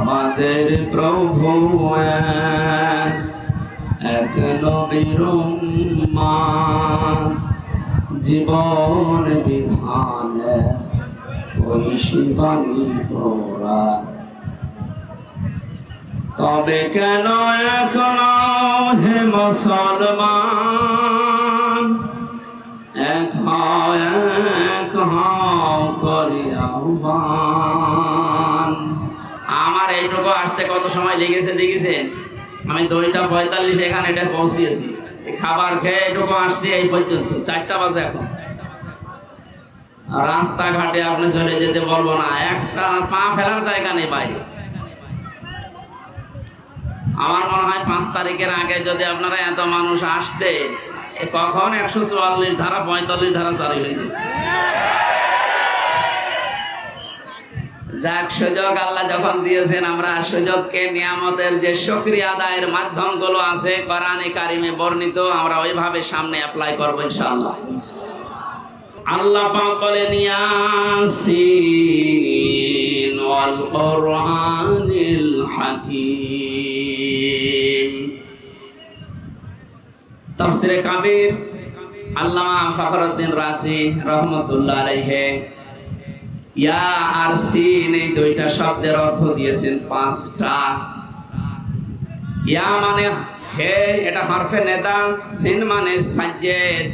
আমাদের প্রভু এক নবীর উম্মত, জীবন বিধানে ওই শিবানী ঘোড়া। তবে কেন এখন হে মুসলমান এক করি আহ্বান। আমার এইটুকু আসতে কত সময় লেগেছে দেখেছেন? আমি 2:45 এখানে এটা পৌঁছিয়েছি। খাবার খেয়ে এইটুকু আসতে এই পর্যন্ত 4টা বাজে। এখন রাস্তাঘাটে আপনি চলে যেতে বলবো না, একটা পা ফেলার জায়গা নেই বাইরে। আমার মনে হয় 5 তারিখের আগে যদি আপনারা এত মানুষ আসতে, কখন 144 ধারা 45 ধারা চালু হয়ে যেত। যাক, সুযোগ আল্লাহ যখন দিয়েছেন, আমরা সুযোগকে নিয়ামতের যে শুকরিয়া আদায়ের মাধ্যমগুলো আছে কোরআনে কারিমে বর্ণিত, আমরা ওইভাবে সামনে অ্যাপ্লাই করব ইনশাআল্লাহ। আল্লাহ পাক বলেন ইয়াসিন ওয়াল কুরআনিল হাকীম। তাফসীরে কাবীর আল্লামা ফখরুদ্দীন রাজি রাহমাতুল্লাহ আলাইহি ইয়া আর সিন এই দুইটা শব্দের অর্থ দিয়েছেন 5টা। ইয়া মানে হে, এটা হরফে নেদা। সিন মানে সাইয়্যেদ।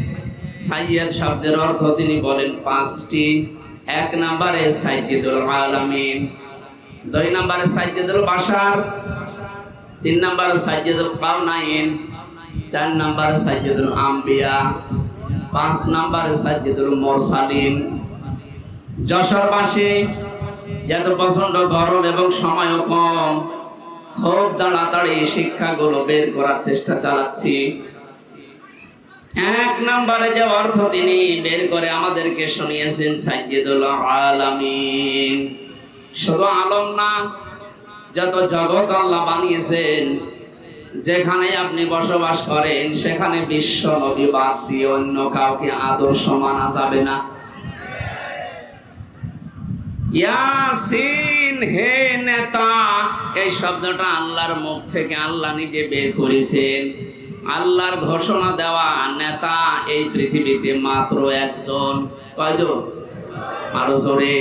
সাইয়্যেদ শব্দের অর্থ তিনি বলেন 5টি। 1 নম্বরে সাইয়্যিদুল আলামিন, 2 নম্বরে সাইয়্যিদুল বাশার, 3 নম্বরে সাইয়্যিদুল কাউনাইন, 4 নম্বরে সাইয়্যিদুল আম্বিয়া, 5 নম্বরে সাইয়্যিদুল মুরসালিন। যশোরবাসী যেহেতু প্রচন্ড গরম এবং সময়ও কম, খুব তাড়াতাড়ি শিক্ষাগুলো বের করার চেষ্টা চালাচ্ছি। 1 নম্বরে যে অর্থ তিনি বের করে আমাদেরকে শুনিয়েছেন সাইয়্যিদুল আলামিন। শুধু আলম না, যত জগৎ আল্লাহ বানিয়েছেন, যেখানে আপনি বসবাস করেন সেখানে বিশ্ব নবী বাদ দিয়ে অন্য কাউকে আদর্শ মানা যাবে না। ইয়াসিন হে নেতা, এই শব্দটা আল্লাহর মুখ থেকে আল্লাহ নিজে বের করেছেন। আল্লাহর ঘোষণা দেওয়া নেতা এই পৃথিবীতে মাত্র একজন। কয়জন? আরো জোরে।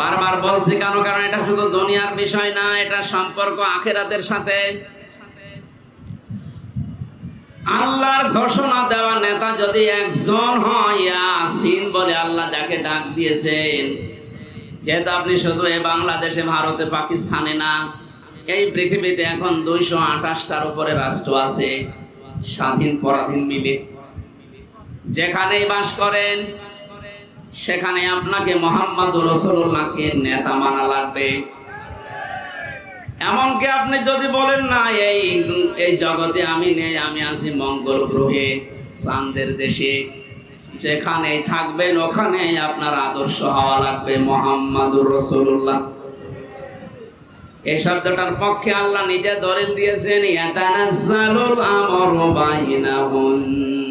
বারবার বলছি কেন? কারণ এটা শুধু দুনিয়ার বিষয় না, এটা সম্পর্ক আখিরাতের সাথে। আল্লাহর ঘোষণা দেওয়া নেতা যদি একজন হয়, ইয়াসিন বলে আল্লাহ যাকে ডাক দিয়েছেন, যেহেতু আপনি শুধু এই বাংলাদেশে, ভারতে, পাকিস্তানে না, এই পৃথিবীতে এখন 228টার উপরে রাষ্ট্র আছে, স্বাধীন পরাধীন মিলে। যেখানেই বাস করেন সেখানে আপনাকে মুহাম্মদুর রাসূলুল্লাহকে নেতা মানা লাগবে। এমনকি আপনি যদি বলেন না এই জগতে আমি নেই, আমি আছি মঙ্গল গ্রহে, চাঁদের দেশে, যেখানেই থাকবেন ওখানে আপনার আদর্শ হওয়া লাগবে মুহাম্মদুর রাসূলুল্লাহ। এই শব্দটার পক্ষে আল্লাহ নিজে দলিল দিয়েছেন, ইয়াতানাজ্জালুল আমরু বাইনাহুন্না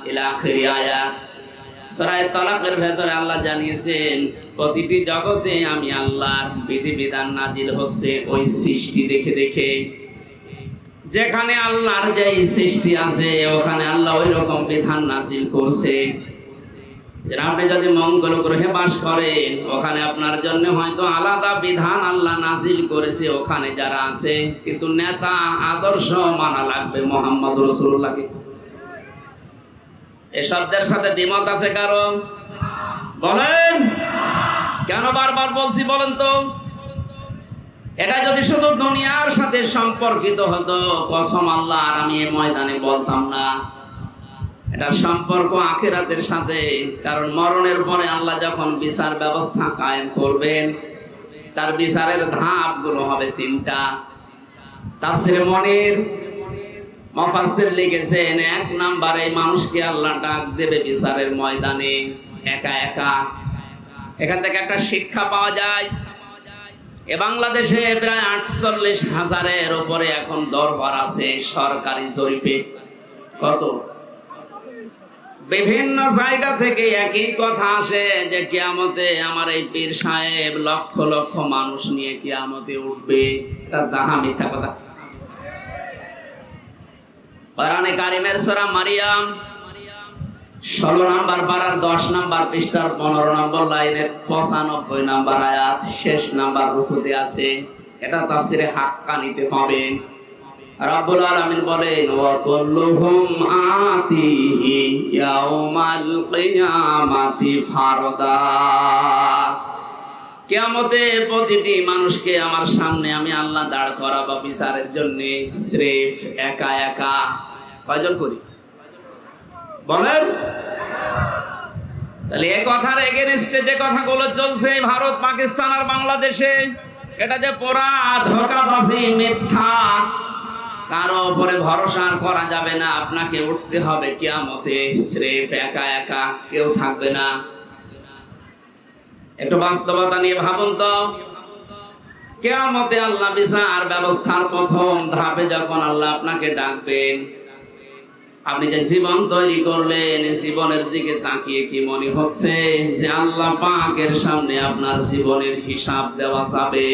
ইলা আখিরি আয়াত। সূরা তালাকের ভেতরে আল্লাহ জানিয়েছেন, প্রতিটি জগতে আমি আল্লাহর বিধিবিধান নাজিল হচ্ছে ওই সৃষ্টি দেখে দেখে। যেখানে আল্লাহর যে সৃষ্টি আছে ওখানে আল্লাহ ওই রকম বিধান নাজিল করছে। আপনি যদি মঙ্গল গ্রহে বাস করেন, ওখানে আপনার জন্য হয়তো আলাদা বিধান আল্লাহ নাজিল করেছে ওখানে যারা আছে, কিন্তু নেতা আদর্শ মানা লাগবে মুহাম্মদুর রাসূলুল্লাহকে। এই শব্দের সাথে দ্বিমত আছে কারো? বলেন কেন বারবার বলছি বলেন তো? এটা যদি শুধু দুনিয়ার সাথে সম্পর্কিত হতো, কসম আল্লাহ আর আমি এই ময়দানে বলতাম না। এটা সম্পর্ক আখিরাতের সাথে। কারণ মরণের পরে আল্লাহ যখন বিচার ব্যবস্থা কায়েম করবেন, তার বিচারের ধাপগুলো হবে 3টা। তাফসীরে মুনীর মুফাসসির লিখেছেন, 1 নম্বরে মানুষকে আল্লাহ ডাক দেবে বিচারের ময়দানে একা একা। এখান থেকে একটা শিক্ষা পাওয়া যায়। এ বাংলাদেশে প্রায় 48,000-এর উপরে এখন দরবার আছে সরকারি জরিপে। কত? বিভিন্ন জায়গা থেকে একই কথা আসে যে কিয়ামতে আমার এই পীর সাহেব লক্ষ লক্ষ মানুষ নিয়ে কিয়ামতে উঠবে। এটা দাহা মিথ্যা কথা। কোরআনে কারিমের সূরা মারিয়াম 16 নম্বর পারার 10 নম্বর পৃষ্ঠার 15 নম্বর লাইনের 95 নম্বর আয়াত শেষ নাম্বার রুকুতে আছে। এটা তাফসিরে হাক্কানিতে পাবেন। রব্বুল আলামিন বলেন ওয়া কুল্লুহুম আতিহি ইয়াউমাল কিয়ামাতি ফারদা। কিয়ামতে প্রতিটি মানুষকে আমার সামনে আমি আল্লাহ দাঁড় করাবো বিচারের জন্য, স্রেফ একা একা। কয়জন করি বলেন? তাহলে এই কথার এগেইনস্টে যে কথাগুলো চলছে ভারত, পাকিস্তান আর বাংলাদেশে, এটা যে পুরা ধোঁকাবাজি, মিথ্যা। কারো উপরে ভরসা করা যাবে না। আপনাকে উঠতে হবে কিয়ামতে স্রেফ একা একা, কেউ থাকবে না। একটু বাস্তবতা নিয়ে ভাবুন তো। কিয়ামতে আল্লাহ বিচার ব্যবস্থার প্রথম ধাপে যখন আল্লাহ আপনাকে ডাকবেন, আপনি যে জীবন তৈরি করলেন, জীবনের দিকে তাকিয়ে কি মনে হচ্ছে যে আল্লাহ পাকের সামনে আপনার জীবনের হিসাব দেওয়া যাবে?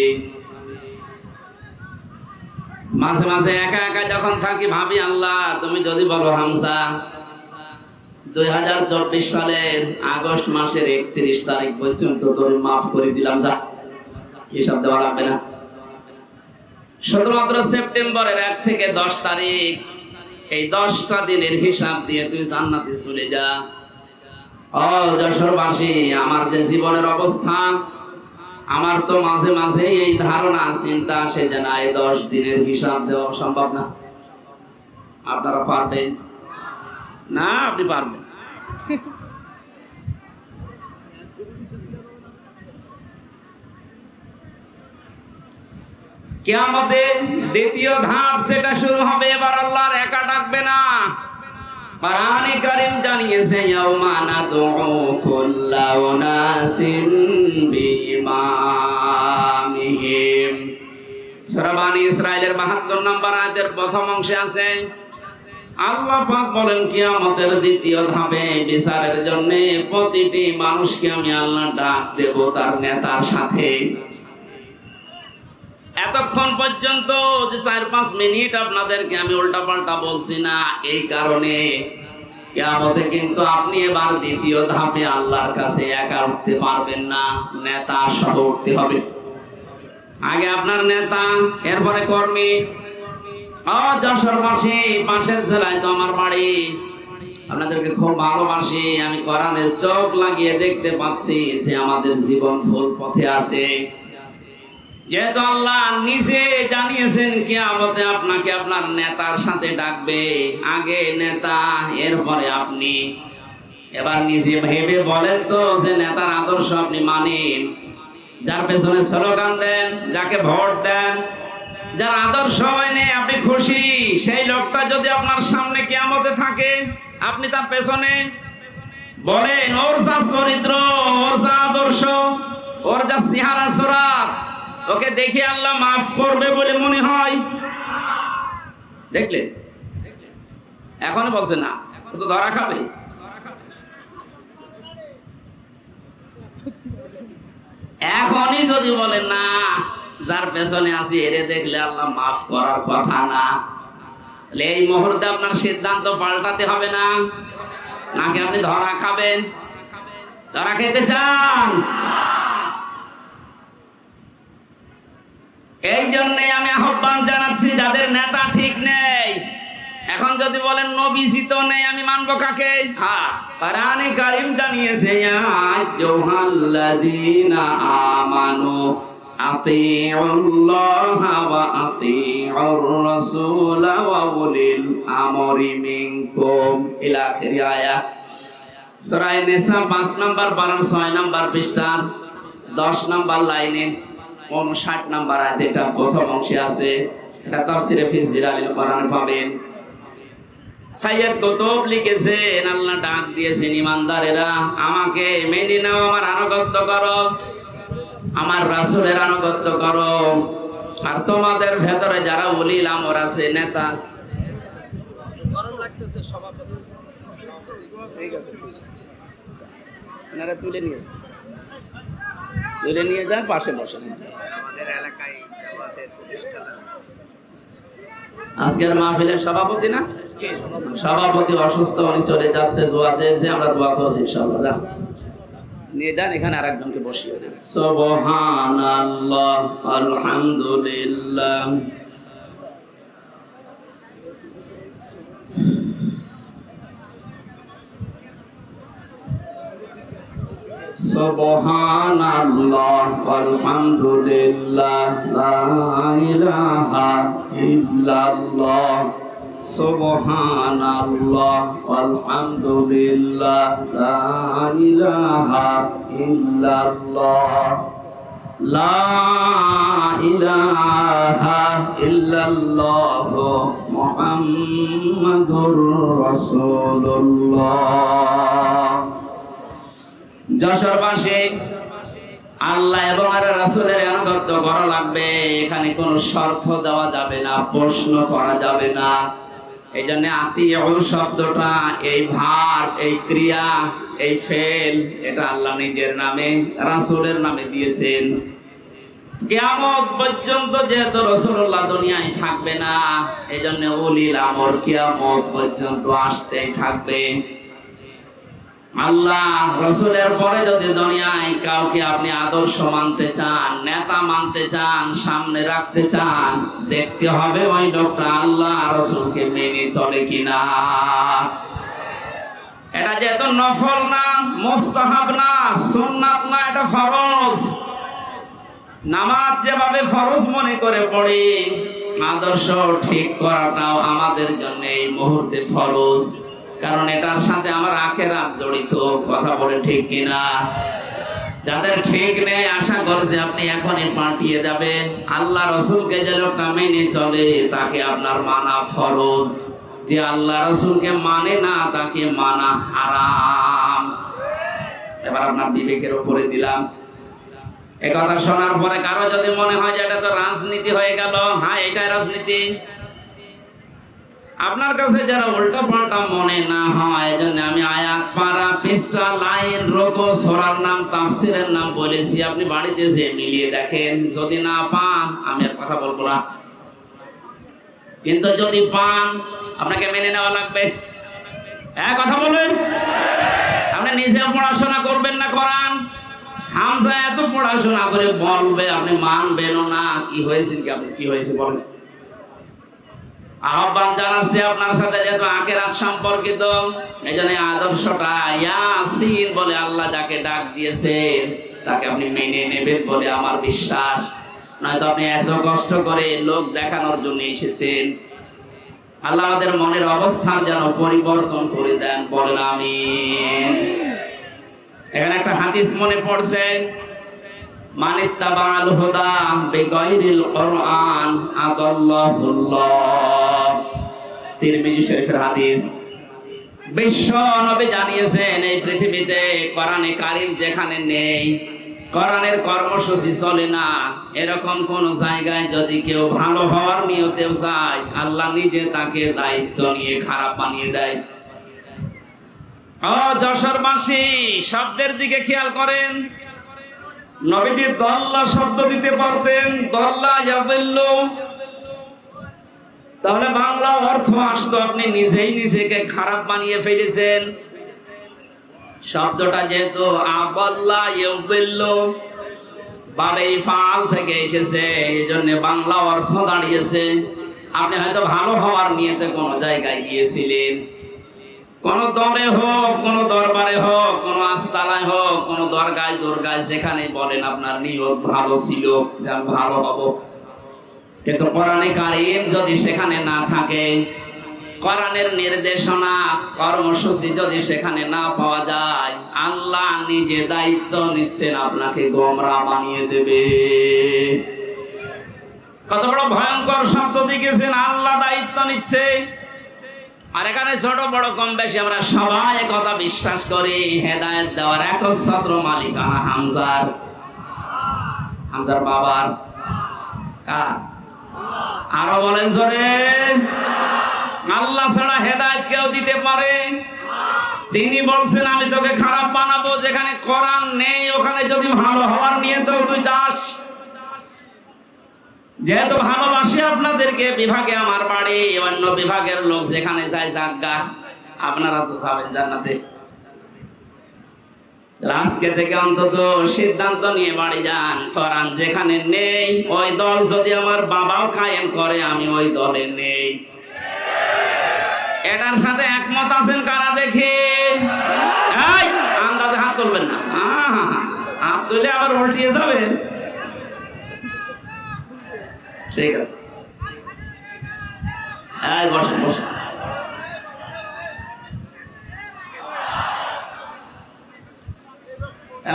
মাঝে মাঝে একা একা যখন থাকি ভাবি, আল্লাহ তুমি যদি বলো হামজা 2024 সালের আগস্ট মাসের 31 তারিখ পর্যন্ত তোর মাফ করে দিলাম, যা, হিসাব দেওয়া লাগবে না। শুধুমাত্র সেপ্টেম্বরের 1 থেকে 10 তারিখ, এই 10টা দিনের হিসাব দিয়ে তুই জান্নাতে চলে যা। ও যশোরবাসী, আমার যে জীবনের অবস্থা, আমার তো মাঝে মাঝে এই ধারণা চিন্তা আসে যে না, এই 10 দিনের হিসাব দেওয়া সম্ভব না। আপনারা পারবেন না? আপনি পারবেন। কিয়ামতের দ্বিতীয় ধাপ সেটা শুরু হবে। এবার আল্লাহর একা ডাকবে না। কোরআনে কারীম জানিয়েছে ইয়াউমা নাদউ কুল্লা উনাসিন বিইমামিহিম। সূরা বনী ইসরাঈলের 72 নম্বর আয়াতের প্রথম অংশে আছে আল্লাহ পাক বলেন কিয়ামতের দ্বিতীয় ধাপে বিচারের জন্য প্রতিটি মানুষকে আমি আল্লাহ ডাক দেব তার নেতার সাথে। এতক্ষণ পর্যন্ত যে 4-5 মিনিট আপনাদেরকে আমি উল্টাপাল্টা বলছি না, এই কারণে কিয়ামতে কিন্তু আপনি এবার দ্বিতীয় ধাপে আল্লাহর কাছে একা উঠতে পারবেন না, নেতা সহ উঠতে হবে। আগে আপনার নেতা, এরপরে কর্মী। যশোরবাসী, পাশের জেলায় তো আমার বাড়ি, আপনাদেরকে খুব ভালোবাসি। আমি কোরআনের চোখ লাগিয়ে দেখতে পাচ্ছি যে আমাদের জীবন ভুল পথে আছে। যেহেতু আল্লাহ নিজে জানিয়েছেন কিয়ামতে আপনাকে আপনার নেতার সাথে ডাকবে, আগে নেতা এরপরে আপনি। এবার নিজে ভেবে বলেন তো যে নেতার আদর্শ আপনি মানেন, যার পেছনে স্লোগান দেন, যাকে ভোট দেন, যার আদর্শ মানে আপনি খুশি, সেই লোকটা যদি আপনার সামনে কিয়ামতে থাকে, আপনি তার পেছনে বলেন ওর যা চরিত্র, ওর যা আদর্শ, ওর যা চেহারা সুরাত, ওকে দেখে আল্লাহ মাফ করবে বলে মনে হয়? দেখলেন? এখন বলছে না, ও তো ধরা খাবে। এখনই যদি বলেন না, যার পেছনে আছি এরে দেখলে আল্লাহ মাফ করার কথা না, তাহলে এই মুহূর্তে আপনার সিদ্ধান্ত পাল্টাতে হবে না, নাকি আপনি ধরা খাবেন? ধরা খেতে চান? এই জন্যই আমি আহ্বান জানাচ্ছি যাদের নেতা ঠিক নেই, এখন যদি বলেন নবীজি তো নেই, আমি মানবো কাকে? কোরআনে কারীম জানিয়েছে ইয়া আইয়ুহাল্লাযীনা আমানু আতিউল্লাহা ওয়া আতিউর রাসূলা ওয়া উলিল আমরি মিনকুম ইলা আখির আয়াত। সূরা নিসা 5 নম্বর পারার 6 নম্বর পৃষ্ঠার 10 নম্বর লাইনে 59 নম্বর আয়াতে এটা প্রথম অংশে আছে। এটা তাফসীরে ফি জিলালিল কোরআনে পাবেন। সাইয়্যিদ কুতুব লিখেছেন আল্লাহ ডাক দিয়েছেন ইমানদারেরা আমাকে মেনে নাও, আমার আনুগত্য করো, আমার রাসূলের আনুগত্য করো। আর তোমাদের ভেতরে যারা উলিল আমর আছে, নেতা আছে, গরম লাগতেছে সভাপতি আপনারা তুলে নিয়ে যান, পাশে বসেন। আজকের মাহফিলের সভাপতি না, সভাপতি অসুস্থ, উনি চলে যাচ্ছে, দোয়া চেয়েছে, আমরা দোয়া করছি ইনশাআল্লাহ। যান, নিয়ে যান, এখানে আরেকজনকে বসিয়ে দেন। সুবহানাল্লাহ, আলহামদুলিল্লাহ, সুবহানাল্লাহ, আলহামদুলিল্লাহ, লা ইলাহা ইল্লাল্লাহ, সুবহানাল্লাহ, আলহামদুলিল্লাহ, লা ইলাহা ইল্লাল্লাহ, লা ইলাহা ইল্লাল্লাহ, মুহাম্মাদুর রাসূলুল্লাহ। যশোরবাসী, আল্লাহ এবং রাসূলের আনুগত্য করা লাগবে, এখানে কোনো শর্ত দেওয়া যাবে না, প্রশ্ন করা যাবে না। এই জন্য আতিউ শব্দটা, এই ভার্ব, এই ক্রিয়া, এই ফেল, এটা আল্লাহ নিজের নামে, রাসূলের নামে দিয়েছেন। কিয়ামত পর্যন্ত যেহেতু রাসূলুল্লাহ দুনিয়ায় থাকবে না, এই জন্য উলিল আমর কিয়ামত পর্যন্ত আসতেই থাকবে। আল্লাহ রাসূলের পরে যদি দুনিয়ায় কাউকে আপনি আদর্শ মানতে চান, নেতা মানতে চান, সামনে রাখতে চান, দেখতে হবে ওই লোকটা আল্লাহ রাসূলকে মেনে চলে কিনা। এটা যেহেতু নফল না, মুস্তাহাব না, সুন্নাত না, এটা ফরজ। নামাজ যেভাবে ফরজ মনে করে পড়ি, আদর্শ ঠিক করাটাও আমাদের জন্য এই মুহূর্তে ফরজ, কারণ এটার সাথে আমার আখিরাত জড়িত। কথা বলে ঠিক কিনা? যাদের ঠিক নেই, আশা করছি আপনি এখনই পাঠিয়ে যাবেন। আল্লাহ রাসূলকে যে লোকটা মেনে চলে, তাকে আপনার মানা ফরজ। যে আল্লাহ রাসূলকে মানে না, তাকে মানা হারাম। এবার আপনার বিবেকের উপরে দিলাম। এই কথা শোনার পরে কারো যদি মনে হয় যে এটা তো রাজনীতি হয়ে গেল, হ্যাঁ এটাই রাজনীতি। আপনার কাছে যারা উল্টা পাল্টা মনে না হয়, এজন্য আমি আয়াত, পারা, পৃষ্ঠা, লাইন, রোকো, সূরার নাম, তাফসীরের নাম বলেছি। আপনি বাড়িতে যে মিলিয়ে দেখেন, যদি না পান আমি আর কথা বলবো না। কিন্তু যদি পান, আপনাকে মেনে নেওয়া লাগবে। কথা বলেন, আপনি নিজে পড়াশোনা করবেন না কোরআন? হামজা এত পড়াশোনা করে বলবে, আপনি মানবেনও না। কি হয়েছে, কি আপনি কি হয়েছে বলেন? আহ্বান জানাচ্ছি আপনার সাথে, যেহেতু আখিরাত সম্পর্কিত, এই জন্য আদর্শটা ইয়াসিন বলে আল্লাহ যাকে ডাক দিয়েছেন, তাকে আপনি মেনে নেবেন বলে আমার বিশ্বাস। নয়তো আপনি এত কষ্ট করে লোক দেখানোর জন্য এসেছেন। আল্লাহ আমাদের মনের অবস্থান যেন পরিবর্তন করে দেন, বলেন আমিন। এখানে একটা হাদিস মনে পড়ছে, মানিত্তাবাল হুদা বিগাইরিল কুরআন আদাল্লাহুল্লাহ। তিরমিজি শরীফের হাদিস। বিশ্ব নবী জানিয়েছেন, এই পৃথিবীতে কোরআনে কারীম যেখানে নেই, কোরআনের কর্মসূচি চলে না, এরকম কোন জায়গায় যদি কেউ ভালো হওয়ার নিয়তেও চায়, আল্লাহ নিজে তাকে দায়িত্ব নিয়ে খারাপ বানিয়ে দেয়। যশোরবাসী, শব্দের দিকে খেয়াল করেন। নবীজি দল্লা শব্দ দিতে পারতেন, দল্লা ইয়াদিল্লু, তাহলে বাংলা অর্থ আসতো। আপনি নিজেই নিজেকে খারাপ বানিয়ে ফেলেছেন। শব্দটা যেহেতু আবাল্লা ইয়াদিল্লু, বারে ফাল থেকে এসেছে, এই জন্য বাংলা অর্থ দাঁড়িয়েছে। আপনি হয়তো ভালো হওয়ার নিয়তে কোন জায়গায় গিয়েছিলেন, কোন দরে হোক, কোন দরবারে হোক, কোন আস্তানায় হোক, কোন দরগায় দুর্গায়, সেখানে বলেন আপনার নিয়ত ভালো ছিল যে আমি ভালো হব। কিন্তু কোরআনে কারীম যদি সেখানে না থাকে, কোরআনের নির্দেশনা, কর্মসূচি যদি সেখানে না পাওয়া যায়, আল্লাহ নিজে দায়িত্ব নিচ্ছেন আপনাকে গোমরা বানিয়ে দেবে। কত বড় ভয়ঙ্কর শব্দ দিয়েছেন, আল্লাহ দায়িত্ব নিচ্ছে। আর এখানে ছোট বড় কম বেশি আমরা সবাই কথা বিশ্বাস করি, হেদায়েত দেওয়ার একচ্ছত্র মালিকানা হামজার। হামজার বাবার কার? আরো বলেন জোরে। আল্লাহ ছাড়া হেদায়েত কেউ দিতে পারে? তিনি বলছেন আমি তোকে খারাপ বানাবো, যেখানে কোরআন নেই ওখানে যদি ভালো হওয়ার নিয়ে তো তুই যাস। যেহেতু ভালোবাসি আপনাদেরকে, বিভাগে আমার বাড়ি, অন্য বিভাগের লোক যেখানে যায় যাজ্ঞা, আপনারা তো যাবেন জান্নাতে। আজকে থেকে অন্তত সিদ্ধান্ত নিয়ে বাড়ি যান, কোরআন যেখানে নেই ওই দল যদি আমার বাবাও কায়েম করে আমি ওই দলে নেই। এটার সাথে একমত আছেন কারা দেখি? এই আন্দাজে হাত তুলবেন না, হাত তুলে আবার উল্টিয়ে যাবেন। ঠিক আছে, এই বসেন বসেন।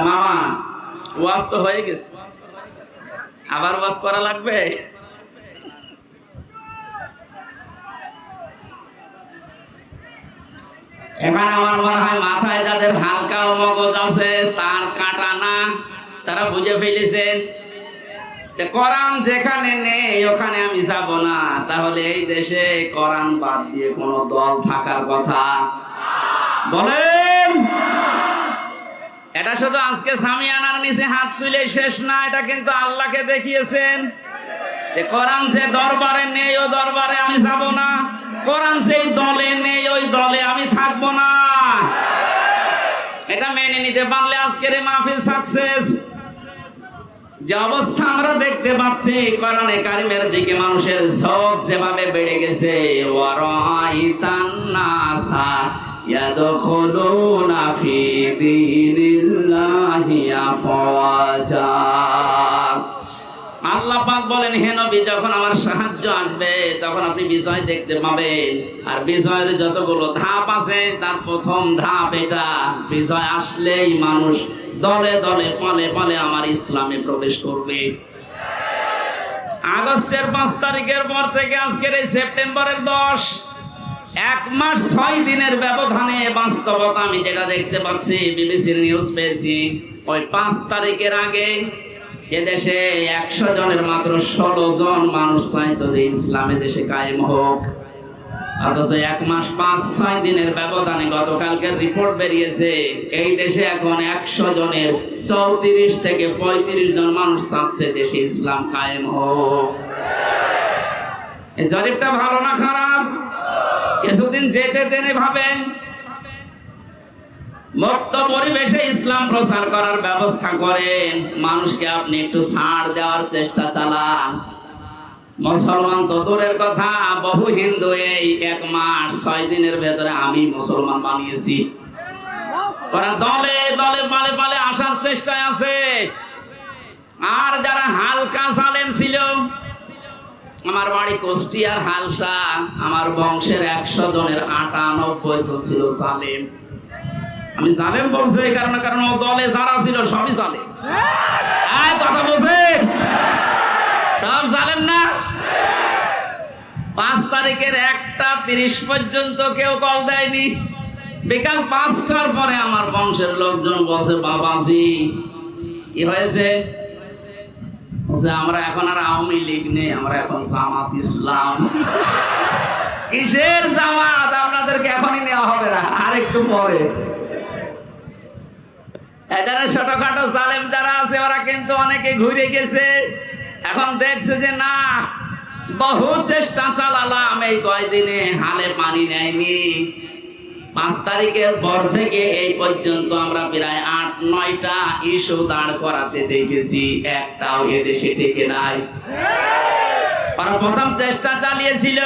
মামা ওয়াজ তো হয়ে গেছে, আবার ওয়াজ করা লাগবে? এখানে আমার মনে হয় মাথায় যাদের হালকা মগজ আছে, তার কাটা না, তারা বুঝে ফেলেছেন কোরআন যেখানে নেই ওখানে আমি যাব না। তাহলে এই দেশে কোরআন বাদ দিয়ে কোন দল থাকার কথা বলেন? এটা শুধু আজকে সামিয়ানার নিচে হাত তুলে শেষ না, এটা কিন্তু আল্লাহকে দেখিয়েছেন যে কোরআন যে দরবারে নেই ও দরবারে আমি যাব না, কোরআন যেই দলে নেই ওই দলে আমি থাকবো না। এটা মেনে নিতে পারলে আজকের এই মাহফিল সাকসেস। যে অবস্থা আমরা দেখতে পাচ্ছি, কোরআনে কারিমের দিকে মানুষের ঝোঁক যেভাবে বেড়ে গেছে, ওয়ারাইতান নাসা ইয়াদখুলুনা ফি দীনিল্লাহি আফওয়াজা। আল্লাহ পাক বলেন, হে নবী, যখন আমার সাহায্য আসবে তখন আপনি বিজয় দেখতে পাবেন। আর বিজয়ের যতগুলো ধাপ আছে তার প্রথম ধাপ এটা, বিজয় আসলেই মানুষ দলে দলে পালে পালে আমার ইসলামে প্রবেশ করবে। আগস্টের 5 তারিখের পর থেকে আজকের এই সেপ্টেম্বরের 10, 1 মাস 6 দিনের ব্যবধানে বাস্তবতা আমি যেটা দেখতে পাচ্ছি, বিবিসির নিউজ পেয়েছি, ওই 5 তারিখের আগে এদেশে 100 জনের মাত্র 16 জন মানুষ চাইতো যে ইসলামে দেশে কায়েম হোক। অথচ 1 মাস 5-6 দিনের ব্যবধানে গতকালকের রিপোর্ট বেরিয়েছে, এই দেশে এখন 100 জনের 34 থেকে 35 জন মানুষ চাচ্ছে দেশে ইসলাম কায়েম হোক। এই জরিপটা ভালো না খারাপ? কিছুদিন যেতে দেনে ভাবেন, মুক্ত পরিবেশে ইসলাম প্রচার করার ব্যবস্থা করেন, মানুষকে আপনি একটু ছাড় দেওয়ার চেষ্টা চালান। মুসলমান তো দূরের কথা, বহু হিন্দু এই 1 মাস 6 দিনের ভেতরে আমি মুসলমান বানিয়েছি। ওরা দলে দলে পালে পালে আসার চেষ্টায় আছে। আর যারা হালকা সালেম ছিল, আমার বাড়ি কুষ্টিয়ার হালসা, আমার বংশের 100 জনের 98 জন ছিল সালেম। আমি জালেম বলছি এই কারণে, কারণ ও দলে যারা ছিল সবই জালেম। কথা বলছেন, সব জালেম না? 5 তারিখের 1:30 পর্যন্ত কেউ কল দেয়নি। বিকাল 5টার পরে আমার বংশের লোকজন বলছে, বাবাজি কি হয়েছে? আমরা এখন আর আওয়ামী লীগ নেই, আমরা এখন জামাত ইসলাম। কিসের জামাত? আপনাদেরকে এখনই নেওয়া হবে না, আর একটু পরে। এখানে ছোটখাটো জালেম যারা আছে ওরা কিন্তু অনেকে ঘুরে গেছে, এখন দেখছে যে না, বহু চেষ্টা চালালাম, এই কয়দিনে হালে পানি নেয়নি। 5 তারিখের পর থেকে এই পর্যন্ত আমরা প্রায় 8-9টা ইস্যু দাঁড় করাতে দেখেছি, একটাও এদেশে টেকে নাই। ওরা প্রথম চেষ্টা চালিয়েছিল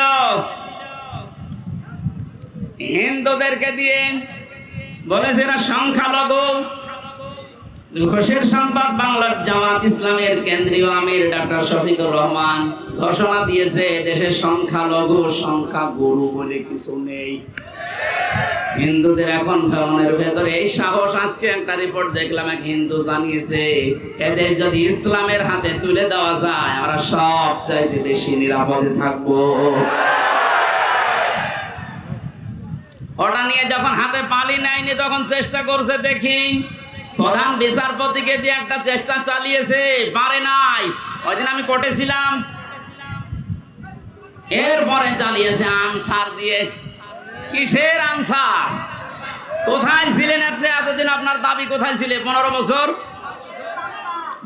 হিন্দুদেরকে দিয়ে, বলেছে এরা সংখ্যালঘু। ঘোষের সংবাদ বাংলার জামাত ইসলামের কেন্দ্রীয় আমির ডক্টর শফিকুর রহমান ঘোষণা দিয়েছে, দেশের সংখ্যালঘু সংখ্যাগুরু বলে কিছু নেই। হিন্দুদের এখন ভ্রমণের ভেতরে এই সাহস। আজকে একটা রিপোর্ট দেখলাম, এক হিন্দু জানিয়েছে এদের যদি ইসলামের হাতে তুলে দেওয়া যায় আমরা সব চাইতে বেশি নিরাপদে থাকবো। ওটা নিয়ে যখন হাতে পালি নেয়নি তখন চেষ্টা করছে, দেখি প্রধান বিচারপতিকে দিয়ে একটা চেষ্টা চালিয়েছে, পারে নাই। ওইদিন আমি কোর্টে ছিলাম, এরপরে চালিয়েছে আনসার দিয়ে। কিসের আনসার? কোথায় ছিলেন আপনি এতদিন? আপনার দাবি কোথায় ছিলেন 15 বছর?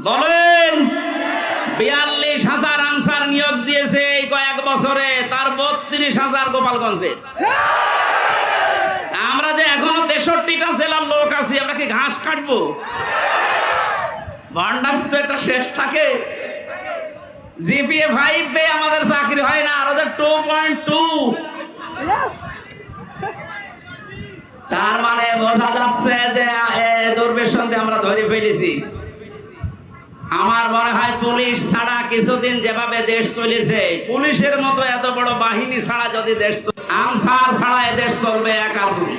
বলেন। 42,000 আনসার নিয়োগ দিয়েছে এই কয়েক বছরে, তার 32,000 গোপালগঞ্জে। আমরা যে এখনো 63টা জেলার লোক আছি, আমরা কি ঘাস কাটবো? ভান্ডার তো একটা শেষ থাকে। জিপিএ 5 পেয়ে আমাদের চাকরি হয় না, আর ওদের 2.2। তার মানে বোঝা যাচ্ছে যে দুর্বেশনতে আমরা ধরে ফেলেছি। আমার মনে হয় পুলিশ ছাড়া কিছুদিন যেভাবে দেশ চলেছে, পুলিশের মতো এত বড় বাহিনী ছাড়া যদি দেশ, আনসার ছাড়া এ দেশ চলবে একার দুই।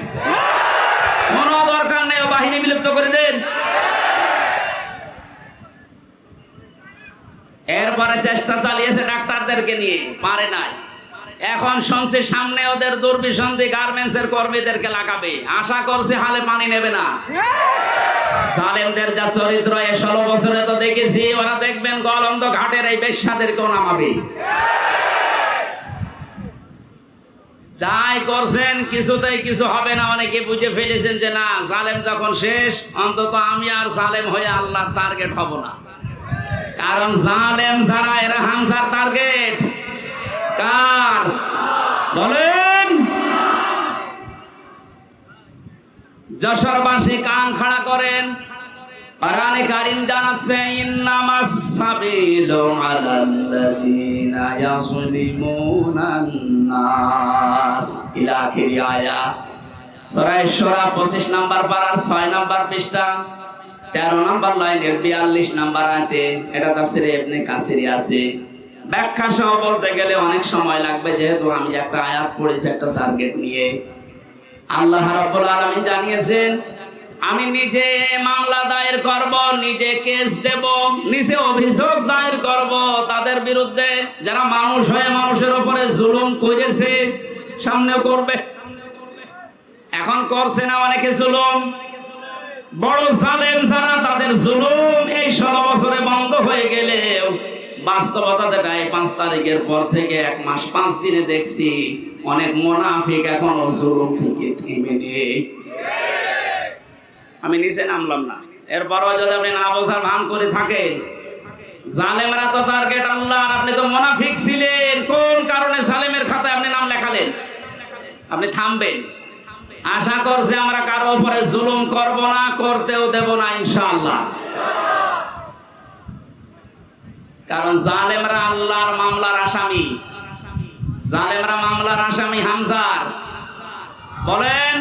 কোনো দরকার নেই, বাহিনী বিলুপ্ত করে দেন। এরপরে চেষ্টা চালিয়েছে ডাক্তারদেরকে নিয়ে, পারে নাই। এখন শুনছে সামনে ওদের দুর্বিসন্ধি গার্মেন্টসের কর্মীদেরকে লাগাবে, আশা করছে হালে পানি নেবে না। জালেমদের যা চরিত্র 16 বছরে তো দেখেছি, ওরা দেখবেন গলন্দ ঘাটের এই বেশ্যাদেরকেও নামাবে। যাই করছেন কিছুতেই কিছু হবে না। অনেকে বুঝে ফেলেছেন যে না, জালেম যখন শেষ, অন্তত আমি আর জালেম হয়ে আল্লাহ টার্গেট হব না। কারণ জালেম যারা, এরা হামজার টার্গেট কার? বলেন। যশোরবাসী কান খাড়া করেন। কোরআনে কারীম জানাচ্ছে ইন্নামাস সাবিলু আলাল্লাযিনা ইয়াযলিমুনান নাস ইলা আখির আয়াত। সূরা শুরা 25 নম্বর পারার 6 নম্বর পৃষ্ঠা 13 নম্বর লাইনের 42 নম্বর আয়াতে এটা তাফসীরে ইবনে কাসিরে আছে। ব্যাখ্যা সহ বলতে গেলে অনেক সময় লাগবে, যেহেতু আমি একটা আয়াত পড়েছি একটা টার্গেট নিয়ে। আল্লাহ রাব্বুল আলামিন জানিয়েছেন, আমি নিজে মামলা দায়ের করব, নিজে কেস দেব, নিজে অভিযোগ দায়ের করব তাদের বিরুদ্ধে যারা মানুষ হয়ে মানুষের উপরে জুলুম করেছে, সামনেও করবে। এখন করছে না অনেকে জুলুম, বড় জালেম যারা, তাদের জুলুম এই 16 বছরে বন্ধ হয়ে গেলেও বাস্তবতা দেখায় 5 তারিখের পর থেকে 1 মাস 5 দিনে দেখছি অনেক মুনাফিক এখনো জুলুম থেকে থেমে নেই। আমি নিচে নামলাম না, এরপরও যদি আপনি না বোঝার ভান করে থাকেন, জালেমরা তো টার্গেট আল্লাহ, আর আপনি তো মুনাফিক ছিলেন। কোন কারণে জালেমের খাতায় আপনি নাম লেখালেন? আপনি থামবেন। আশা করছি আমরা কারো উপরে জুলুম করব না, করতেও দেব না ইনশাআল্লাহ। কারণ জালেমরা আল্লাহর মামলার আসামি, জালেমরা মামলার আসামি হামজার। বলেন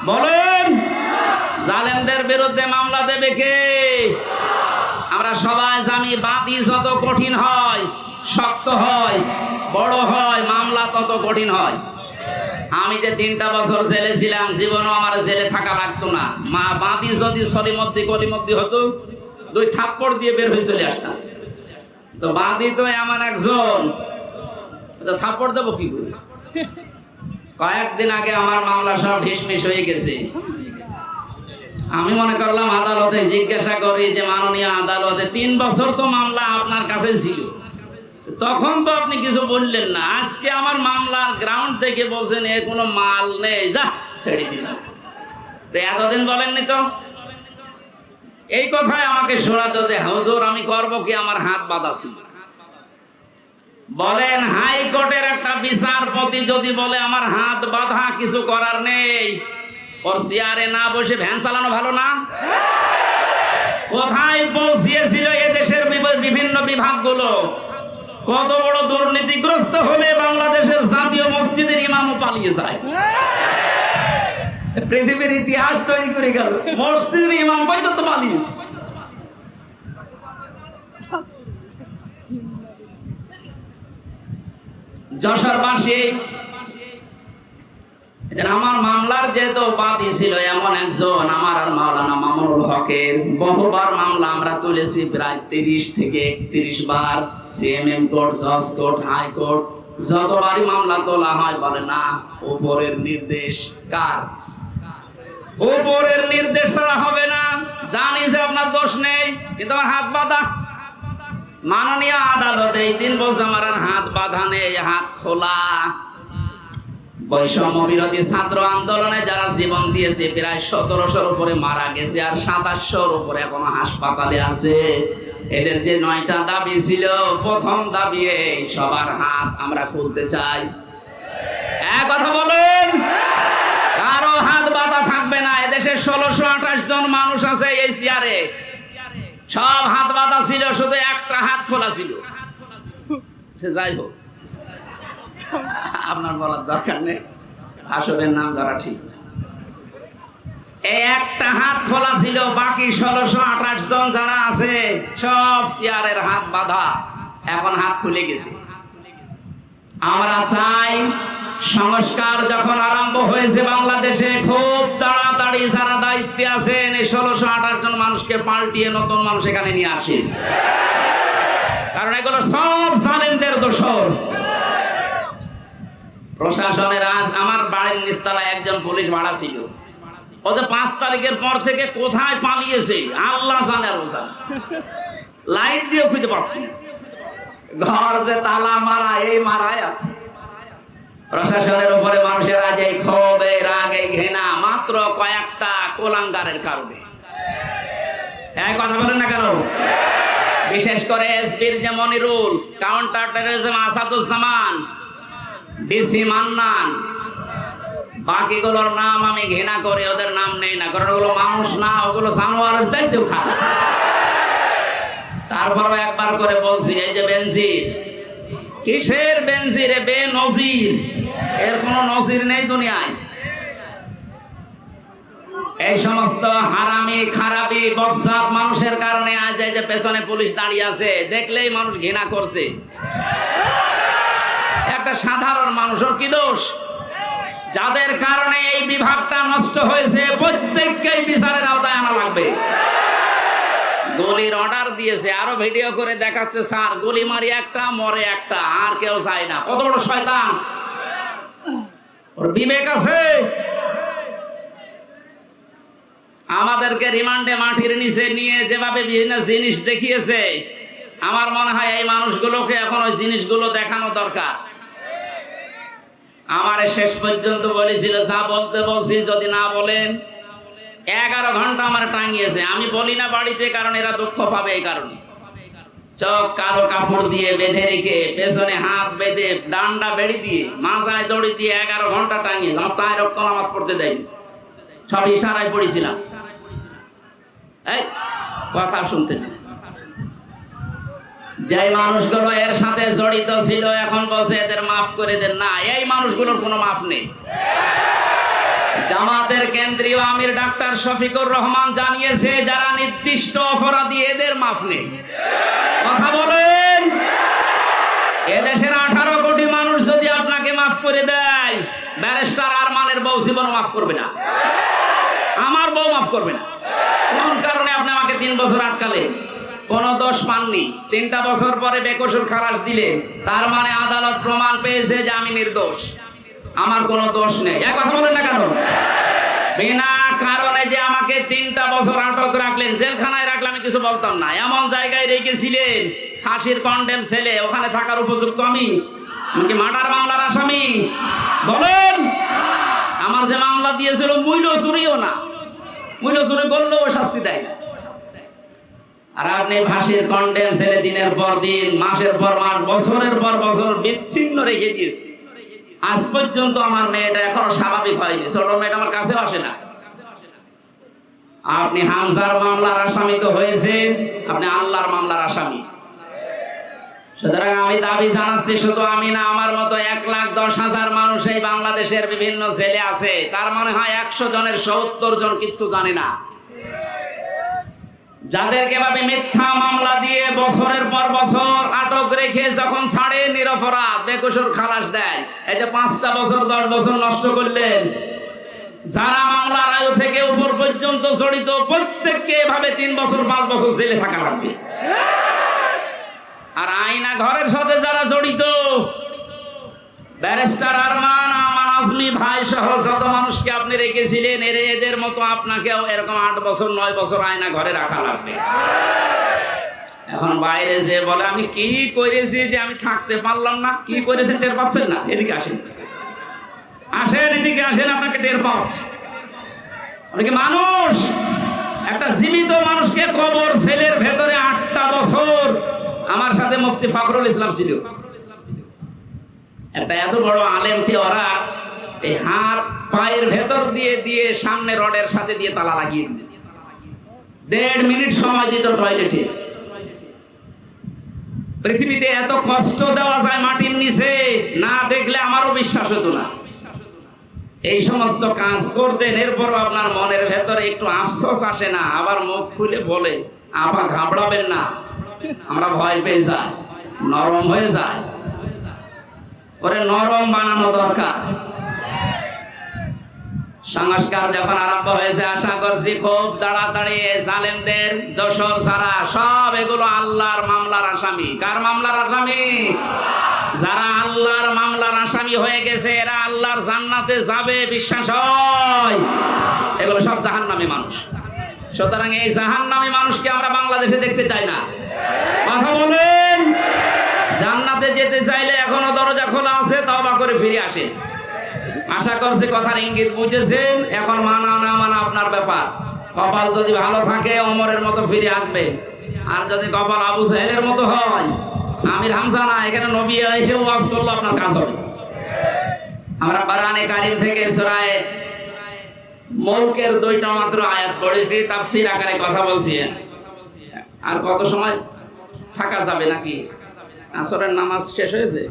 বলেন, জালেমদের বিরুদ্ধে মামলা দেবে কে? আমরা সবাই জানি বাদী যত কঠিন হয়, শক্ত হয়, বড় হয়, মামলা তত কঠিন হয়। আমি যে 3টা বছর জেলে ছিলাম, জীবনও আমার জেলে থাকা লাগতো না। মা বাদী যদি সরিমদ্দি কলিমদ্দি হতো, 2 থাপ্পড় দিয়ে বের হয়ে চলে আসতাম। তো বাদী তো এমন একজন, তো থাপ্পড় দেবো কি করে? কয়েকদিন আগে আমার মামলা সব ঢিসমিস হয়ে গেছে। আমি মনে করলাম আদালতে জিজ্ঞাসা করি যে মাননীয় আদালতে 3 বছর তো মামলা আপনার কাছে ছিল, তখন তো আপনি কিছু বললেন না। আজকে আমার মামলার গ্রাউন্ড থেকে বলছেন এ কোনো মাল নেই, যা ছেড়ে দিলাম। এতদিন বলেননি তো। এই কথায় আমাকে শোনাতো যে হুজুর আমি করব কি, আমার হাত বাঁধা ছিল। বলেন হাইকোর্টের একটা বিচারপতি যদি বলে আমার হাত বাঁধা, কিছু করার নেই, ওর চেয়ারে না বসে ভ্যান চালানো ভালো না? কোথায় পৌঁছিয়েছিল এ দেশের বিভিন্ন বিভাগগুলো? কত বড় দুর্নীতিগ্রস্ত হলে বাংলাদেশের জাতীয় মসজিদের ইমামও পালিয়ে যায়। পৃথিবীর ইতিহাস তৈরি করে গেল, মসজিদের ইমাম পর্যন্ত পালিয়েছে। যশোরবাসী, আমার মামলার যেহেতু বাদী ছিল এমন একজন, আমার আর মাওলানা মামুনুল হকের বহুবার মামলা আমরা তুলেছি, প্রায় 30 থেকে 31 বার। সিএমএম কোর্ট, জজ কোর্ট, হাইকোর্ট, যতবারই মামলা তোলা হয় বলে না উপরের নির্দেশ। কার? উপরের নির্দেশ ছাড়া হবে না। জানি যে আপনার দোষ নেই, কিন্তু আমার হাত বাঁধা। মাননীয় আদালতে এই 3 বছর আমার হাত বাঁধা নেই, হাত খোলা। বৈষম্য বিরোধী ছাত্র আন্দোলনে যারা জীবন দিয়েছে প্রায় 1700-র উপরে মারা গেছে, আর 2700-র উপরে এখনো হাসপাতালে আছে। এদের যে 9টা দাবি ছিল, প্রথম দাবি এই সবার হাত আমরা খুলতে চাই। এক কথা বলেন, কারো হাত বাঁধা থাকবে না। এদেশে 1628 জন মানুষ আছে এই চেয়ারে, সব হাত বাঁধা ছিল, শুধু একটা হাত খোলা ছিল। সে যাই হোক, আপনার বলার দরকার নেই, আসলের নাম ধরা ঠিক। এই একটা হাত খোলা ছিল, বাকি 1628 জন যারা আছে সব চেয়ারের হাত বাঁধা, এখন হাত খুলে গেছে। আমরা চাই সংস্কার যখন আরম্ভ হয়েছে বাংলাদেশে, খুব তাড়াতাড়ি যারা দায়িত্বে আছেন এই 1628 জন মানুষকে পাল্টিয়ে নতুন মানুষ এখানে নিয়ে আসেন, কারণ এগুলো সব জালেমদের দোষর। প্রশাসনের আজ আমার বাড়ির নিচতলায় একজন পুলিশ ভাড়া ছিল, ও যে 5 তারিখের পর থেকে কোথায় পালিয়েছে আল্লাহ জানে, আর লাইট দিয়ে খুঁজে পাচ্ছি, ঘর যে তালা মারা, এই মারাই আছে। প্রশাসনের উপরে মানুষের আজ এই ক্ষোভ, এই রাগ, এই ঘৃণা মাত্র কয়েকটা কোলাঙ্গারের কারণে। এক কথা বলেন না কেন? বিশেষ করে এসবির যে Monirul, counter terrorism Asaduzzaman, DC Mannan, বাকিগুলোর নাম আমি ঘৃণা করি, ওদের নাম নেই না, কারণ ওগুলো মানুষ না, ওগুলো জানোয়ারের চাইতেও খারাপ। তারপরও একবার করে বলছি, এই যে বেনজির, কিসের বেনজির? বেনজির, এর কোনো নজির নেই দুনিয়ায়। এই সমস্ত হারামি খারাপি বদজাত মানুষের কারণে আজ এই যে পেছনে পুলিশ দাঁড়িয়ে আছে, দেখলেই মানুষ ঘৃণা করছে। একটা সাধারণ মানুষের কি দোষ? যাদের কারণে এই বিভাগটা নষ্ট হয়েছে প্রত্যেককেই বিচারের আওতায় আনা লাগবে। গুলির অর্ডার দিয়েছে, আরো ভিডিও করে দেখাচ্ছে, স্যার গুলি মারি একটা, মরে একটা, আর কেউ চায় না। কত বড় শয়তান! ওর বিবেক আছে? আমাদেরকে রিমান্ডে মাটির নিচে নিয়ে যেভাবে বিভিন্ন জিনিস দেখিয়েছে, আমার মনে হয় এই মানুষগুলোকে এখন ওই জিনিসগুলো দেখানো দরকার। আমারে শেষ পর্যন্ত বলেছিল, যা বলতে বলছি যদি না বলেন, 11 ঘন্টা আমার টাঙিয়েছে। আমি বলি না বাড়িতে, কারণ এরা দুঃখ পাবে এই কারণে। চোখ কালো কাপড় দিয়ে বেঁধে রেখে, পেছনে হাত বেঁধে, ডান্ডা বেড়ি দিয়ে, মাথায় দড়ি দিয়ে 11 ঘন্টা টাঙিয়েছে। আমার 4 ওয়াক্ত নামাজ পড়তে দেয়নি, সব ইশারায় পড়েছিলাম। এই কথা শুনতে নেই। যে মানুষগুলো এর সাথে জড়িত ছিল এখন বলছে এদের মাফ করে দেন। না, এই মানুষগুলোর কোনো মাফ নেই। জামাতের কেন্দ্রীয় আমির ডাক্তার শফিকুর রহমান জানিয়েছে, যারা নির্দিষ্ট অপরাধী এদের মাফ নেই। কথা বলেন, এদেশের 18 কোটি মানুষ যদি আপনাকে মাফ করে দেয়, ব্যারিস্টার আরমানের বউ জীবন মাফ করবে না, আমার বউ মাফ করবে না। কোন কারণে আপনি আমাকে 3 বছর আটকালেন? কোন দোষ পাননি, 3টা বছর পরে বেকসুর খালাস দিলেন, তার মানে আদালত প্রমাণ পেয়েছে যে আমি নির্দোষ, আমার কোনো দোষ নেই। এক কথা বলেন না কেন? বিনা কারণে যে আমাকে 3টা বছর আটক রাখলেন, জেলখানায় রাখলে আমি কিছু বলতাম না। এমন জায়গায় রেখেছিলেন, ফাঁসির কন্ডেম ছেলে, ওখানে থাকার উপযুক্ত আমি? কি মার্ডার মামলার আসামি? বলেন। আমার যে মামলা দিয়েছিল মূল্য চুরিও না, মূল্য চুরি করলেও শাস্তি দেয় না। আর আপনি ফাঁসির কন্ডেম ছেলে দিনের পর দিন, মাসের পর মাস, বছরের পর বছর বিচ্ছিন্ন রেখে দিয়েছে। আজ পর্যন্ত আমার মেয়েটা এখনো স্বাভাবিক হয়নি, ছোট মেয়েটা আমার কাছেও আসে না। আপনি হামজার মামলার আসামি তো হয়েছেন, আপনি আল্লাহর মামলার আসামি। সুতরাং আমি দাবি জানাচ্ছি, শুধু আমি না, আমার মতো 1,10,000 মানুষ এই বাংলাদেশের বিভিন্ন জেলে আছে। তার মনে হয় 100 জনের 70 জন কিচ্ছু জানে না। যাদেরকে ভাবে মিথ্যা মামলা দিয়ে বছরের পর বছর আটক রেখে যখন ছাড়ে, নিরপরাধ বেকসুর খালাস দেয়। এই যে 5টা বছর 10 বছর নষ্ট করলেন। যারা মামলার আয়ু থেকে উপর পর্যন্ত জড়িত, প্রত্যেককে এভাবে 3 বছর 5 বছর জেলে থাকা লাগবে। আর আইনা ঘরের সাথে যারা জড়িত, ব্যারিস্টার আরমান, আমান আজমি ভাই সহ যত মানুষকে আপনি রেখেছিলেন, এদের মতো আপনাকেও এরকম 8 বছর 9 বছর আয়না ঘরে রাখা লাগবে। এখন বাইরে যে বলে আমি কি করেছি যে আমি থাকতে পারলাম না, কি করেছেন টের পাচ্ছেন না? এদিকে আসেন। আসেন এদিকে আসেন, আপনাকে টের পাচ্ছি। অনেকে মানুষ, একটা জীবিত মানুষকে কবর সেলের ভেতরে 8টা বছর। আমার সাথে মুফতি ফখরুল ইসলাম ছিল, একটা এত বড় আলেমকে ওরা এই হাত পায়ের ভেতর দিয়ে দিয়ে সামনে রডের সাথে দিয়ে তালা লাগিয়ে দিয়েছে। 1.5 মিনিট সময় দিত টয়লেটে। পৃথিবীতে এত কষ্ট দেওয়া যায় মাটির নিচে, না দেখলে আমারও বিশ্বাস হতো না। এই সমস্ত কাজ করতেন, এরপরও আপনার মনের ভেতরে একটু আফসোস আসে না? আবার মুখ খুলে বলে, আপা ঘাবড়াবেন না, আমরা ভয় পেয়ে যাই, নরম হয়ে যায়। ওরে নরম বানানো দরকার। সংস্কার যখন আরম্ভ হয়েছে, আশা করছি খুব তাড়াতাড়ি জালেমদের দোসর ছাড়া সব এগুলো আল্লাহর মামলার আসামি। কার মামলার আসামি? যারা আল্লাহর মামলার আসামি হয়ে গেছে এরা আল্লাহর জান্নাতে যাবে, বিশ্বাস হয়? এগুলো সব জাহান্নামী মানুষ। সুতরাং এই জাহান্নামী মানুষকে আমরা বাংলাদেশে দেখতে চাই না। কথা বলেন। জান্নাতে যেতে চাইলে এখনো দরজা খোলা আছে, তওবা করে ফিরে আসেন। আশা করছি কথার ইঙ্গিত বুঝেছেন। এখন মানা না মানা আপনার ব্যাপার। কপাল যদি ভালো থাকে ওমরের মতো ফিরে আসবে, আর যদি কপাল আবু সাহেলের মতো হয়, আমির হামজা না, এখানে নবী এসে ওয়াজ করলো, আপনার কাজ হবে। আমরা কোরআনে কারীম থেকে সূরা মুলকের 2টা মাত্র আয়াত পড়েছি, তাফসীর আকারে কথা বলছি। আর কত সময় থাকা যাবে নাকি? আসরের নামাজ শেষ হয়েছে?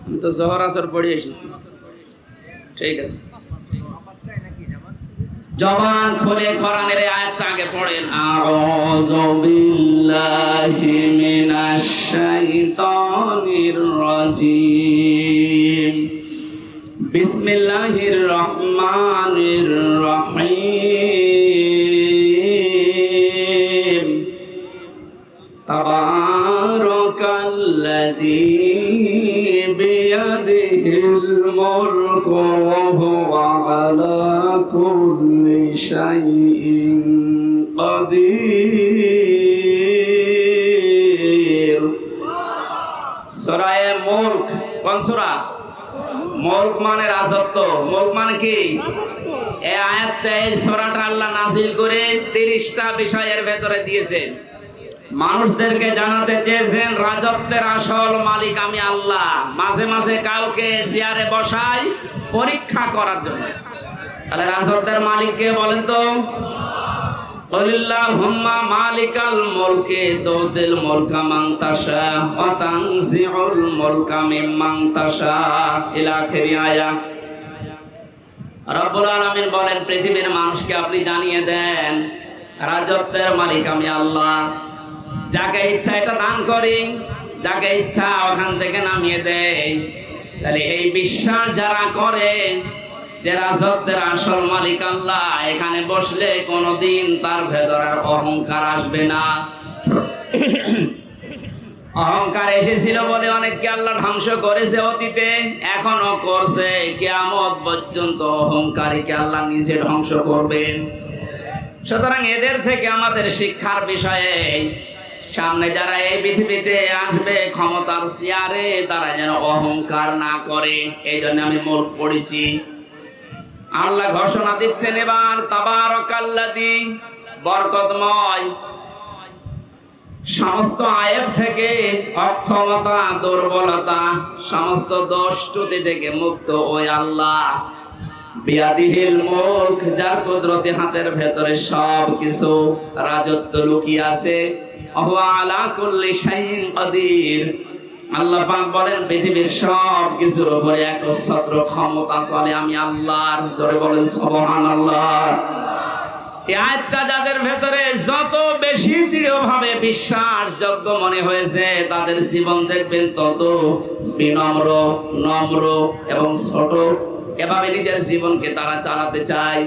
আমি তো জোহর আসর পড়ে এসেছি। ঠিক আছে, জবান খুলে কোরআনের এই আয়াতটা আগে পড়েন। আউযু বিল্লাহি মিনাশ শাইতানির রাজীম। বিসমিল্লাহির রহমানির রহিম। তাবারাকাল্লাযী বিয়াদিহিল মুলকু ওয়া হুয়া আলা কুল্লি শাইইন কাদির। সূরা মুলক কোন সূরা? মুলক মানে রাজত্ব। মুলক মানে কি? এই আয়াতটা, এই সূরাটা আল্লাহ নাযিল করে 30টা বিষয়ের ভেতরে দিয়েছেন। মানুষদেরকে জানাতে চেয়েছেন রাজত্বের আসল মালিক আমি আল্লাহ। মাঝে মাঝে কাউকে চেয়ারে বসাই পরীক্ষা করার জন্য। তাহলে রাজত্বের মালিক কে বলেন তো? কুলিল্লাহুম্মা মালিকাল মুলকি তুতিল মুলকা মান তাশা ওয়া তানজিউল মুলকা মিম্মান তাশা ইলা আখিরি আয়াত। রব্বুল আলামিন বলেন পৃথিবীর মানুষকে আপনি জানিয়ে দেন রাজত্বের মালিক আমি আল্লাহ। যাকে ইচ্ছা এটা দান করি, যাকে ইচ্ছা ওখান থেকে নামিয়ে দেয়। তাহলে এই বিশ্বাস যারা করে যে রাজত্বের আসল মালিক আল্লাহ, এখানে বসলে কোনোদিন তার ভেতরের অহংকার আসবে না। অহংকার এসেছিল বলে অনেককে আল্লাহ ধ্বংস করেছে অতীতে, এখনো করছে। কিয়ামত পর্যন্ত অহংকারীকে আল্লাহ নিজে ধ্বংস করবেন। সুতরাং এদের থেকে আমাদের শিক্ষার বিষয়ে, সামনে যারা এই পৃথিবীতে আসবে ক্ষমতার চেয়ারে, তারা যেন অহংকার না করে। এই জন্য আমি মুলক পড়েছি। আল্লাহ ঘোষণা দিচ্ছেন এবার, তাবারাকাল্লাযী, বরকতময়, সমস্ত আয়েব থেকে, অক্ষমতা, দুর্বলতা, সমস্ত দোষ ত্রুটি থেকে মুক্ত ওই আল্লাহ। বিয়াদিহিল মুলক, যার কুদরতি হাতের ভেতরে সব কিছু রাজত্ব লুকিয়ে আছে। ওয়া আলা কুল্লি শাইইন কাদির। আল্লাহ পাক বলেন পৃথিবীর সব কিছুর উপরে একচ্ছত্র ক্ষমতা চলে আমি আল্লাহর। জোরে বলেন সুবহানাল্লাহ। এই আয়াতটা যাদের ভেতরে যত বেশি দৃঢ়ভাবে বিশ্বাসযোগ্য মনে হয়েছে, তাদের জীবন দেখবেন তত বিনম্র, নম্র এবং ছোট। এভাবে নিজের জীবনকে তারা চালাতে চায়।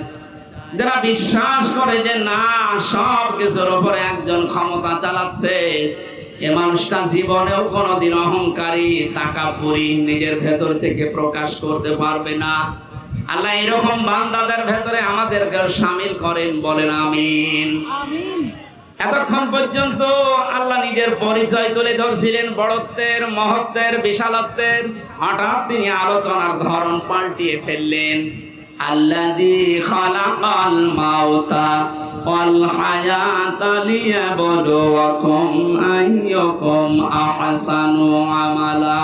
যারা বিশ্বাস করে যে না, সব কিছুর উপরে একজন ক্ষমতা চালাচ্ছে, এ মানুষটা জীবনেও কোনোদিন অহংকারী, তাকাব্বুরি নিজের ভেতর থেকে প্রকাশ করতে পারবে না। আল্লাহ এরকম বান্দাদের ভেতরে আমাদেরকে শামিল করেন, বলেন আমিন। এতক্ষণ পর্যন্ত আল্লাহ নিজের পরিচয় তুলে ধরছিলেন, বড়ত্বের, মহত্বের, বিশালত্বের। হঠাৎ তিনি আলোচনার ধরন পাল্টিয়ে ফেললেন। আল্লাযী খালাকাল মাউতা ওয়াল হায়াতা লিয়াবলুয়াকুম আইয়ুকুম আহসানু আমালা।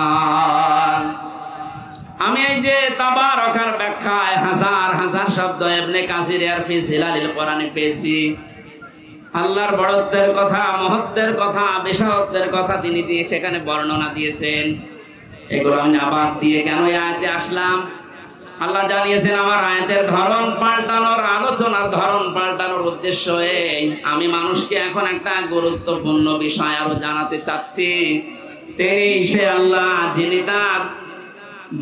আমি এই যে তাবারাকার ব্যাখ্যায় হাজার হাজার শব্দ ইবনে কাসির আর ফি জিলালিল কোরআনে পেয়েছি। আল্লাহর বড়ত্বের কথা, মহত্বের কথা, বিশালত্বের কথা তিনি দিয়ে সেখানে বর্ণনা দিয়েছেন। এগুলো আমি আবার দিয়ে কেন এই আয়াতে আসলাম? আল্লাহ জানিয়েছেন আমার আয়াতের ধরন পাল্টানোর, আলোচনার ধরন পাল্টানোর উদ্দেশ্য এই, আমি মানুষকে এখন একটা গুরুত্বপূর্ণ বিষয় আরো জানাতে চাচ্ছি। তিনি সে আল্লাহ যিনি তার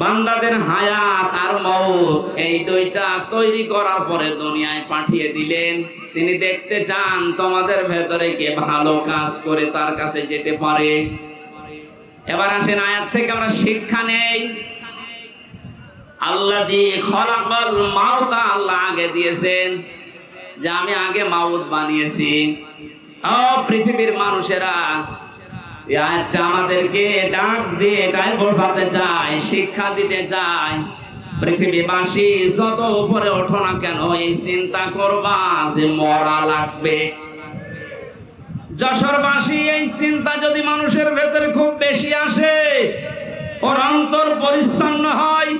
বান্দাদের হায়াত আর মওত এই দুইটা তৈরি করার পরে দুনিয়ায় পাঠিয়ে দিলেন। তিনি দেখতে চান তোমাদের ভেতরে কে ভালো কাজ করে তার কাছে যেতে পারে। এবার আসেন আয়াত থেকে আমরা শিক্ষা নেই। আল্লাযী খালাকাল মাউতা, আল্লাহ আগে দিয়েছেন যে আমি আগে মাউত বানিয়েছি। ও পৃথিবীর মানুষেরা, এই আয়াতটা আমাদেরকে ডাক দিয়ে এটাই বোঝাতে চায়, শিক্ষা দিতে চায়। পৃথিবীবাসী যত উপরে ওঠো না কেন, এই চিন্তা করবা যে মরা লাগবে। যশোরবাসী, এই চিন্তা যদি মানুষের ভেতরে খুব বেশি আসে, ওর অন্তর পরিচ্ছন্ন হয়।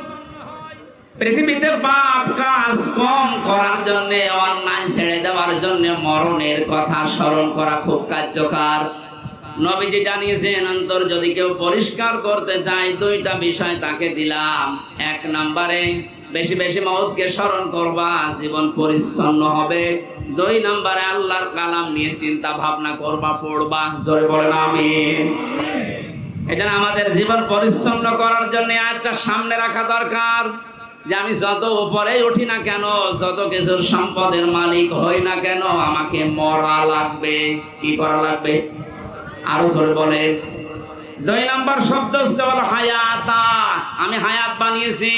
পৃথিবীতে পাপ কাজ কম করার জন্য, অন্যায় ছেড়ে দেওয়ার জন্য মরণের কথা স্মরণ করা খুব কার্যকর। নবীজি জানিয়েছেন অন্তর যদি কেউ পরিষ্কার করতে চায়, দুইটা বিষয় তাকে দিলাম। এক নম্বরে বেশি বেশি মওতকে স্মরণ করবা, জীবন পরিচ্ছন্ন হবে। দুই নম্বরে আল্লাহর কালাম নিয়ে চিন্তা ভাবনা করবা, পড়বা। জোরে বলেন আমিন। এজন্য আমাদের জীবন পরিচ্ছন্ন করার জন্য আয়াতটা সামনে রাখা দরকার যে আমি যত উপরে উঠি না কেন, যত কিছুর সম্পদের মালিক হই না কেন, আমাকে মরা লাগবে। কি করা লাগবে? আরো জোরে বলে। দুই নম্বর শব্দ হচ্ছে হায়াতা, আমি হায়াত বানিয়েছি।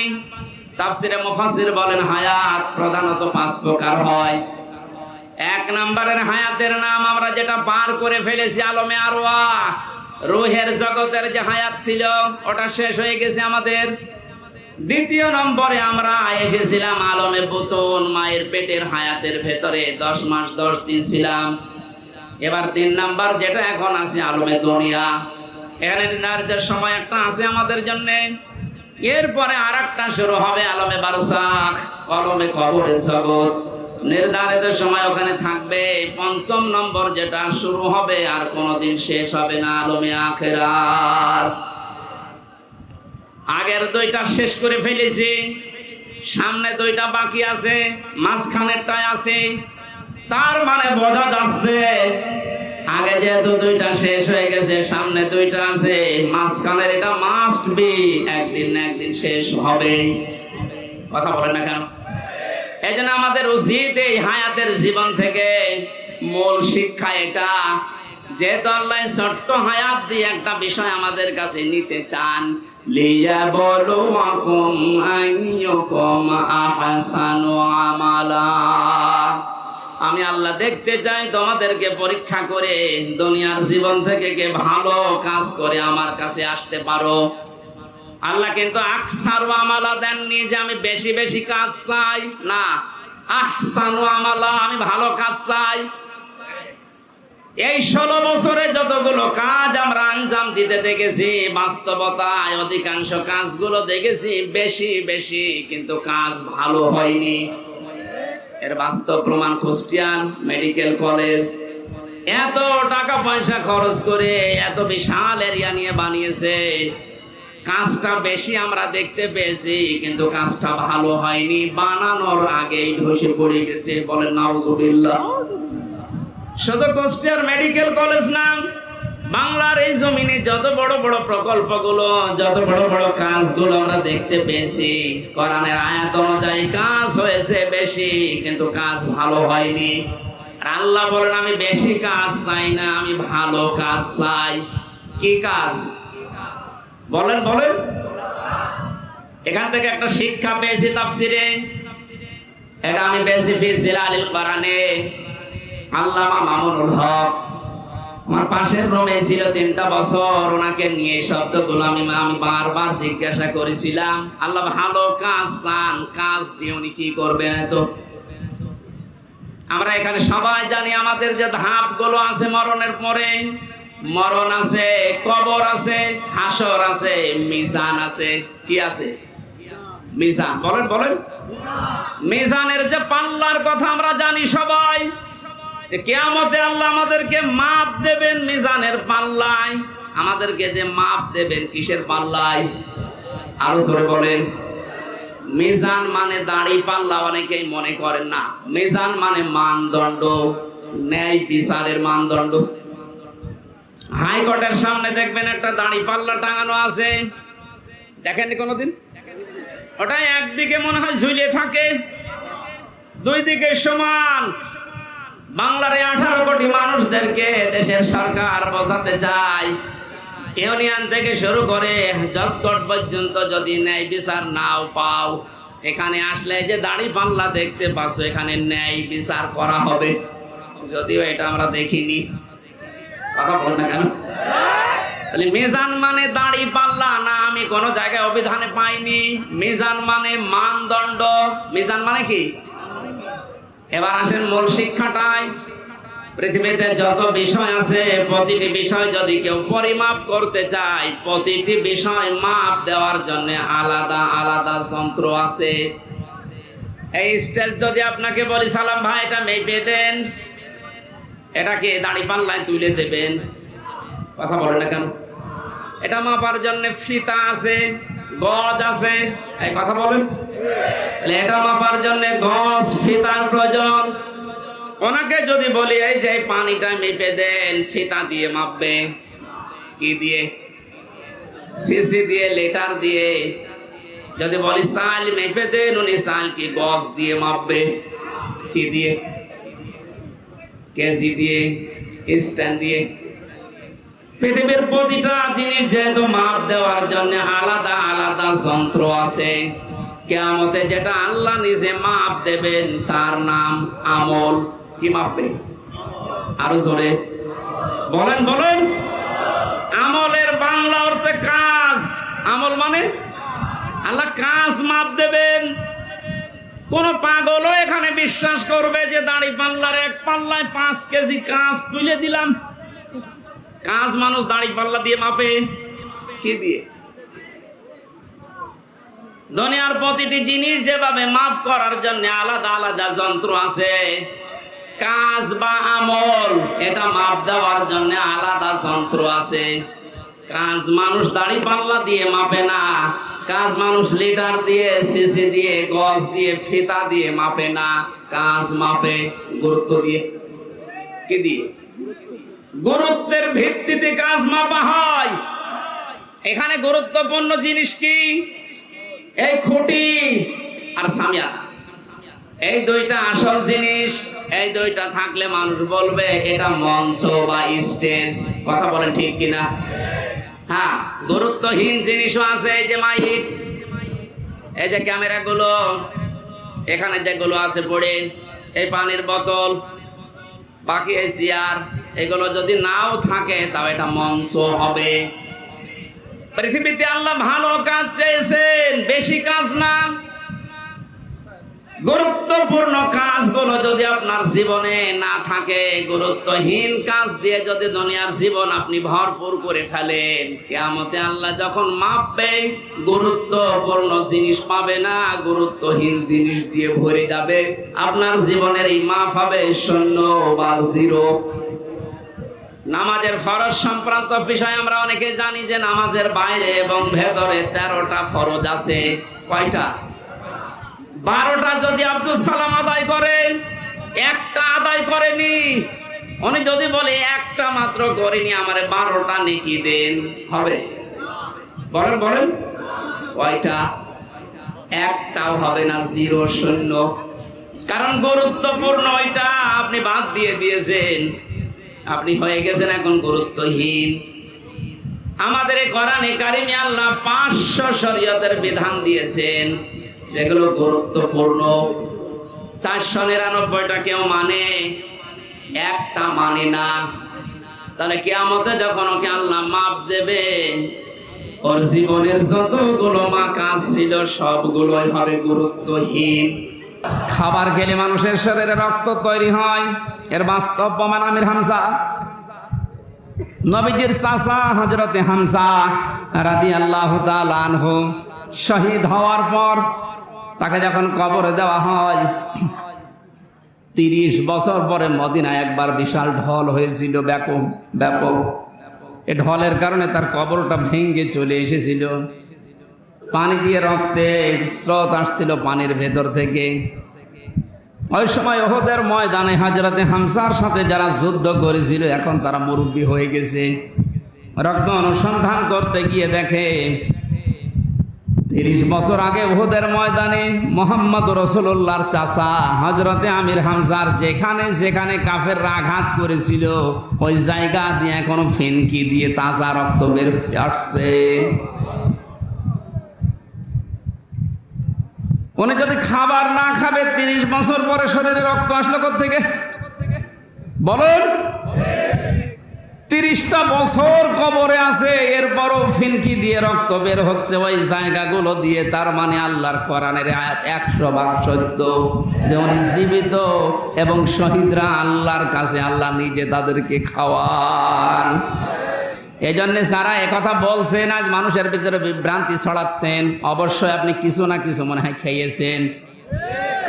তাফসিরে মুফাসসির বলেন হায়াত প্রধানত 5 প্রকার হয়। এক নম্বরের হায়াতের নাম আমরা যেটা পার করে ফেলেছি, আলমে আরওয়াহ, রূহের জগতের যে হায়াত ছিল ওটা শেষ হয়ে গেছে আমাদের। দ্বিতীয় নম্বরে আমরা এসেছিলাম আলমে বুতুন, মায়ের পেটের হায়াতের ভেতরে 10 মাস 10 দিন ছিলাম। এবার 3 নাম্বার যেটা এখন আছে আলমে দুনিয়া, এখানে নির্ধারিত সময় একটা আছে আমাদের জন্য। এরপরে আরেকটা শুরু হবে আলমে বারজাখ, আলমে কবরের জগৎ, নির্ধারিত সময় ওখানে থাকবে। 5ম নম্বর যেটা শুরু হবে আর কোনোদিন শেষ হবে না, আলমে আখিরাত। আগের 2টা শেষ করে ফেলেছি, সামনে 2টা বাকি আছে, মাঝখানেরটাই আছে। তার মানে বোঝা যাচ্ছে আগে যেহেতু 2টা শেষ হয়ে গেছে, সামনে 2টা আছে, মাঝখানের এটা মাস্ট বি একদিন না একদিন শেষ হবে। কথা বলেন না কেন? এই জন্য আমাদের উচিত এই হায়াতের জীবন থেকে মূল শিক্ষা এটা, যেহেতু আল্লাহ ছোট্ট হায়াত দিয়ে একটা বিষয় আমাদের কাছে নিতে চান, লিয়াবলুয়াকুম আইয়ুকুম আহসানু আমালা। আমি আল্লাহ দেখতে চাই তোমাদেরকে পরীক্ষা করে দুনিয়ার জীবন থেকে কে ভালো কাজ করে আমার কাছে আসতে পারো। আল্লাহ কিন্তু আকসারু আমালা দেননি যে আমি বেশি বেশি কাজ চাই, না, আহসানু আমালা, আমি ভালো কাজ চাই। এই 16 বছরে যতগুলো কাজ আমরা আঞ্জাম দিতে দেখেছি, বাস্তবতায় অধিকাংশ কাজগুলো দেখেছি বেশি বেশি, কিন্তু কাজ ভালো হয়নি। এর বাস্তব প্রমাণ কুষ্টিয়ার মেডিকেল কলেজ এত টাকা পয়সা খরচ করে এত বিশাল এরিয়া নিয়ে বানিয়েছে, কাজটা বেশি আমরা দেখতে পেয়েছি কিন্তু কাজটা ভালো হয়নি, বানানোর আগেই ধসে পড়ে গেছে। বলেন নাউজুবিল্লাহ। শুধু কুষ্টিয়ার মেডিকেল কলেজ না, বাংলার এই জমিনে যত বড় বড় প্রকল্পগুলো, যত বড় বড় কাজগুলো আমরা দেখতে পেয়েছি, কোরআনের আয়াত অনুযায়ী কাজ হয়েছে বেশি কিন্তু কাজ ভালো হয়নি। আর আল্লাহ বলেন আমি বেশি কাজ চাই না, আমি ভালো কাজ চাই। কি কাজ? বলেন বলেন। এখান থেকে একটা শিক্ষা পেয়েছি তাফসিরে, এটা আমি পেয়েছি ফি জিলালিল কোরআনে। আল্লামা মামুনুল হক আমার পাশের রুমে ছিল 3টা বছর। ওনাকে নিয়ে শব্দগুলো আমি বারবার জিজ্ঞাসা করেছিলাম। আল্লাহ ভালো কাজ চান, কাজ দিয়ে উনি কি করবেন? এত আমরা এখানে সবাই জানি আমাদের যে ধাপগুলো আছে মরণের পরে, মরণ আছে, কবর আছে, হাসর আছে, মিজান আছে। কি আছে? মিজান। বলেন বলেন। মিজানের যে পাল্লার কথা আমরা জানি সবাই, কিয়ামতে আল্লাহ আমাদেরকে মাপ দেবেন মিজানের পাল্লায়। আমাদেরকে যে মাপ দেবেন কিসের পাল্লায়? আরো জোরে বলেন। মিজান মানে দাড়ি পাল্লা অনেকেই মনে করেন না। মিজান মানে মানদণ্ড, ন্যায় বিচারের মানদণ্ড। হাইকোর্টের সামনে দেখবেন একটা দাড়ি পাল্লা টাঙানো আছে, দেখেননি কোনোদিন? ওটা একদিকে মনে হয় ঝুলিয়ে থাকে, দুই দিকে সমান। বাংলার 18 কোটি মানুষদেরকে দেশের সরকার বোঝাতে চায়, ইউনিয়ন থেকে শুরু করে জজ কোর্ট পর্যন্ত যদি ন্যায় বিচার নাও পাও, এখানে আসলে যে দাড়ি পাল্লা দেখতে পাচ্ছ, এখানে ন্যায় বিচার করা হবে। যদিও এটা আমরা দেখিনি। কথা বল না কেন? তাহলে মিজান মানে দাড়ি পাল্লা না, আমি কোন জায়গায় অভিধানে পাইনি। মিজান মানে মানদণ্ড। মিজান মানে কি? এবার আসেন মূল শিক্ষাটাই। পৃথিবীতে যত বিষয় আছে, প্রতিটি বিষয় যদি কেউ পরিমাপ করতে চায়, প্রতিটি বিষয় মাপ দেওয়ার জন্য আলাদা আলাদা যন্ত্র আছে। এই স্টেজ যদি আপনাকে বলি, সালাম ভাই এটা মেপে দেন, এটাকে দাড়ি পাল্লায় তুলে দেবেন, কথা বলে না কেন? এটা মাপার জন্য ফিতা আছে, গজ আছে। এই কথা বলেন। এটা মাপার জন্য গজ, ফিতার প্রয়োজন। ওনাকে যদি বলি এই যে পানিটা মেপে দেন, ফিতা দিয়ে মাপবে। কি দিয়ে? সিসি দিয়ে, লিটার দিয়ে। যদি বলি চাল মেপে দেন, উনি চাল কি গজ দিয়ে মাপবে। কি দিয়ে? কেজি দিয়ে, স্ট্যান্ড দিয়ে। পৃথিবীর প্রতিটা জিনিস যেহেতু মাপ দেওয়ার জন্য আলাদা আলাদা যন্ত্র আছে, কিয়ামতে যেটা আল্লাহ নিজে মাপ দেবেন তার নাম আমল। কি মাপবে? আরো জোরে বলেন বলেন। আমলের বাংলা অর্থে কাজ। আমল মানে আল্লাহ কাজ মাপ দেবেন। কোন পাগলও এখানে বিশ্বাস করবে যে দাড়ি পাল্লার এক পাল্লায় 5 কেজি কাজ তুলে দিলাম? কাজ মানুষ দাড়ি পাল্লা দিয়ে মাপে। কি দিয়ে? দুনিয়ার প্রতিটি জিনিস যেভাবে মাপ করার জন্য আলাদা আলাদা যন্ত্র আছে, কাজ বা আমল এটা মাপ দেওয়ার জন্য আলাদা যন্ত্র আছে। কাজ মানুষ দাড়ি পাল্লা দিয়ে মাপে না, কাজ মানুষ লিটার দিয়ে, সিসি দিয়ে, গজ দিয়ে, ফিতা দিয়ে মাপে না। কাজ মাপে গুরুত্ব দিয়ে। কি দিয়ে? গুরুত্বের ভিত্তিতে কাজ মাপা হয়। এখানে গুরুত্বপূর্ণ জিনিস কি? এই খুঁটি আর সামিয়ানা, এই দুইটা আসল জিনিস। এই দুইটা থাকলে মানুষ বলবে এটা মঞ্চ বা স্টেজ। কথা বলেন ঠিক কিনা? হ্যাঁ, গুরুত্বহীন জিনিসও আছে। এই যে মাইক, এই যে ক্যামেরা গুলো, এখানে যেগুলো আছে পড়ে, এই পানির বোতল, বাকি এই চেয়ার, এগুলো যদি নাও থাকে তাও এটা মঞ্চ হবে। পৃথিবীতে আল্লাহ ভালো কাজ চেয়েছেন, বেশি কাজ না। গুরুত্বপূর্ণ কাজগুলো যদি আপনার জীবনে না থাকে, গুরুত্বহীন কাজ দিয়ে যদি দুনিয়ার জীবন আপনি ভরপুর করে ফেলেন, কিয়ামতে আল্লাহ যখন মাপবে গুরুত্বপূর্ণ জিনিস পাবে না, গুরুত্বহীন জিনিস দিয়ে ভরে যাবে। আপনার জীবনের এই মাপ হবে শূন্য বা জিরো। নামাজের ফরজ সংক্রান্ত বিষয় আমরা অনেকে জানি যে নামাজের বাইরে এবং ভেতরে 13টা ফরজ আছে। কয়টা? 12টা যদি আব্দুল সালাম আদায় করেন, একটা আদায় করেনি। উনি যদি বলে একটা মাত্র করেনি, আমারে 12টা নেকি দেন, হবে? বলেন বলেন। কয়টা? একটাও হবে না, জিরো, শূন্য। কারণ গুরুত্বপূর্ণ ওইটা আপনি বাদ দিয়ে দিয়েছেন, আপনি হয়ে গেছেন এখন গুরুত্বহীন। আমাদের এই কোরআনে কারিমে আল্লাহ 500 শরীয়তের বিধান দিয়েছেন যেগুলো গুরুত্বপূর্ণ। 499টা কেউ মানে, একটা মানে না। তাহলে কিয়ামতে যখন ওকে আল্লাহ মাপ দেবে, ওর জীবনের যতগুলো মা কাজ ছিল সবগুলোই হবে গুরুত্বহীন। খাবার খেলে মানুষের শরীরে রক্ত তৈরি হয়, এর বাস্তব প্রমাণ আমির হামজা। নবীজির চাচা হযরতে হামজা রাদিয়াল্লাহু তাআলা আনহু শহীদ হওয়ার পর তাকে যখন কবরে দেওয়া হয়, 30 বছর পরে মদিনায় একবার বিশাল ঢল হয়েছিল, ব্যাপক। এই ঢলের কারণে তার কবরটা ভেঙে চলে এসেছিল। পানি দিয়ে রক্তের স্রোত আসছিল পানির ভেতর থেকে। ওই সময় উহুদের ময়দানে হযরতে হামজার সাথে যারা যুদ্ধ করেছিল এখন তারা মুরব্বী হয়ে গেছে। রক্ত অনুসন্ধান করতে গিয়ে দেখে 30 বছর আগে উহুদের ময়দানে মুহাম্মদ রাসূলুল্লাহর চাচা হযরতে আমির হামজার যেখানে কাফেররা আঘাত করেছিল ওই জায়গা দিয়ে এখনো ফেনকি দিয়ে তাজা রক্ত বের হয়ে আসছে। উনি যদি খাবার না খাবে 30 বছর পরে শরীরে রক্ত আসলো কোত্থেকে বলুন? 30টা বছর কবরে আছে, এরপরও ফিনকি দিয়ে রক্ত বের হচ্ছে ওই জায়গাগুলো দিয়ে। তার মানে আল্লাহর কোরআনের আয়াত 100 ভাগ সত্য যে উনি জীবিত এবং শহীদরা আল্লাহর কাছে আল্লাহ নিজে তাদেরকে খাওয়ান। এই জন্য যারা একথা বলছেন, আজ মানুষের ভিতরে বিভ্রান্তি ছড়াচ্ছেন, অবশ্যই আপনি কিছু না কিছু মনে হয় খেয়েছেন।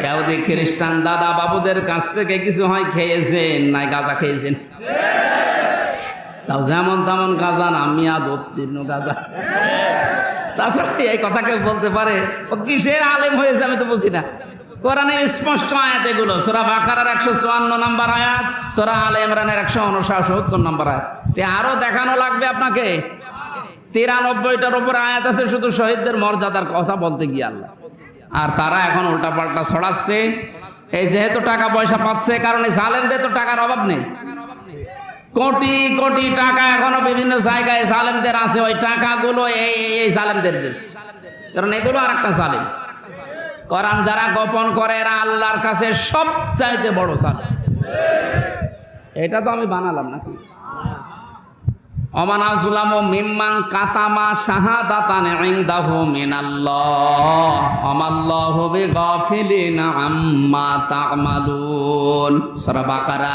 ইহুদি খ্রিস্টান দাদা বাবুদের কাছ থেকে কিছু হয় খেয়েছেন, নাই গাঁজা খেয়েছেন। তাও যেমন তেমন গাঁজা না, মিয়াদ উত্তীর্ণ গাঁজা। তাছাড়া এই কথা কেউ বলতে পারে ও কিসের আলেম হয়েছে আমি তো বুঝি না। কোরআনের স্পষ্ট আয়াত এগুলো, সূরা বাকারার 154 নম্বর আয়াত, সূরা আলে ইমরানের 169 নম্বর আয়াত। আরো দেখানো লাগবে আপনাকে, 93টার উপর আয়াত আছে শুধু শহীদদের মর্যাদার কথা বলতে গিয়ে আল্লাহ। আর তারা এখন উল্টাপাল্টা ছড়াচ্ছে। এই যেহেতু টাকা পয়সা পাচ্ছে, কারণ এই জালেমদের তো টাকার অভাব নেই। কোটি কোটি টাকা এখনো বিভিন্ন জায়গায় জালেমদের আছে। ওই টাকাগুলো এই জালেমদের দেশ, কারণ এগুলো আর একটা জালেম। কোরআন যারা গোপন করে এরা আল্লাহর কাছে সবচাইতে বড় জালেম। এটা তো আমি বানালাম নাকি? ওমান আযলামু মিম্মান কাতামা শাহাদাতান ইনদাহু মিনাল্লাহ ওয়ামাল্লাহু বিগাফিলিন আম্মা তা'মালুন। সূরা বাকারা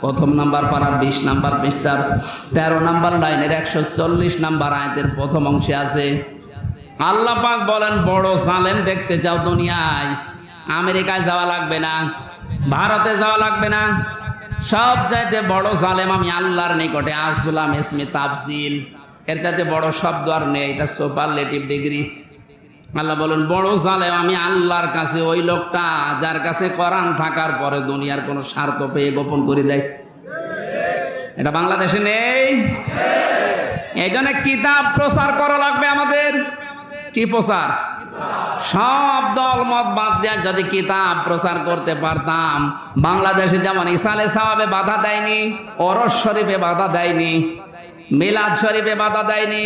1 নম্বর পারার 20 নম্বর পৃষ্ঠার 13 নম্বর লাইনের 140 নম্বর আয়াতের প্রথম অংশে আছে। আল্লাহ পাক বলেন, বড় জালেম দেখতে চাও দুনিয়ায়? আমেরিকায় যাওয়া লাগবে না, ভারতে যাওয়া লাগবে না, সব চাইতে বড় জালেম আমি আল্লাহর নিকটে। আসলাম ইসমে তাফজিল, এর চাইতে বড় শব্দ আর নেই, এটা সুপারলেটিভ ডিগ্রি। আল্লাহ বলেন বড় জালেম আমি আল্লাহর কাছে ওই লোকটা যার কাছে কোরআন থাকার পরে দুনিয়ার কোনো স্বার্থ পেয়ে গোপন করে দেয়। এটা বাংলাদেশে নেই। এই জন্য কিতাব প্রচার করা লাগবে আমাদের। কি প্রচার? সব দল মত বাদ দিয়ে যদি কিতাব প্রচার করতে পারতাম, বাংলাদেশে যেমন ইসালে সাওয়াবে বাধা দেয়নি, ওরস শরীফে বাধা দেয়নি, মিলাদ শরীফে বাধা দেয়নি,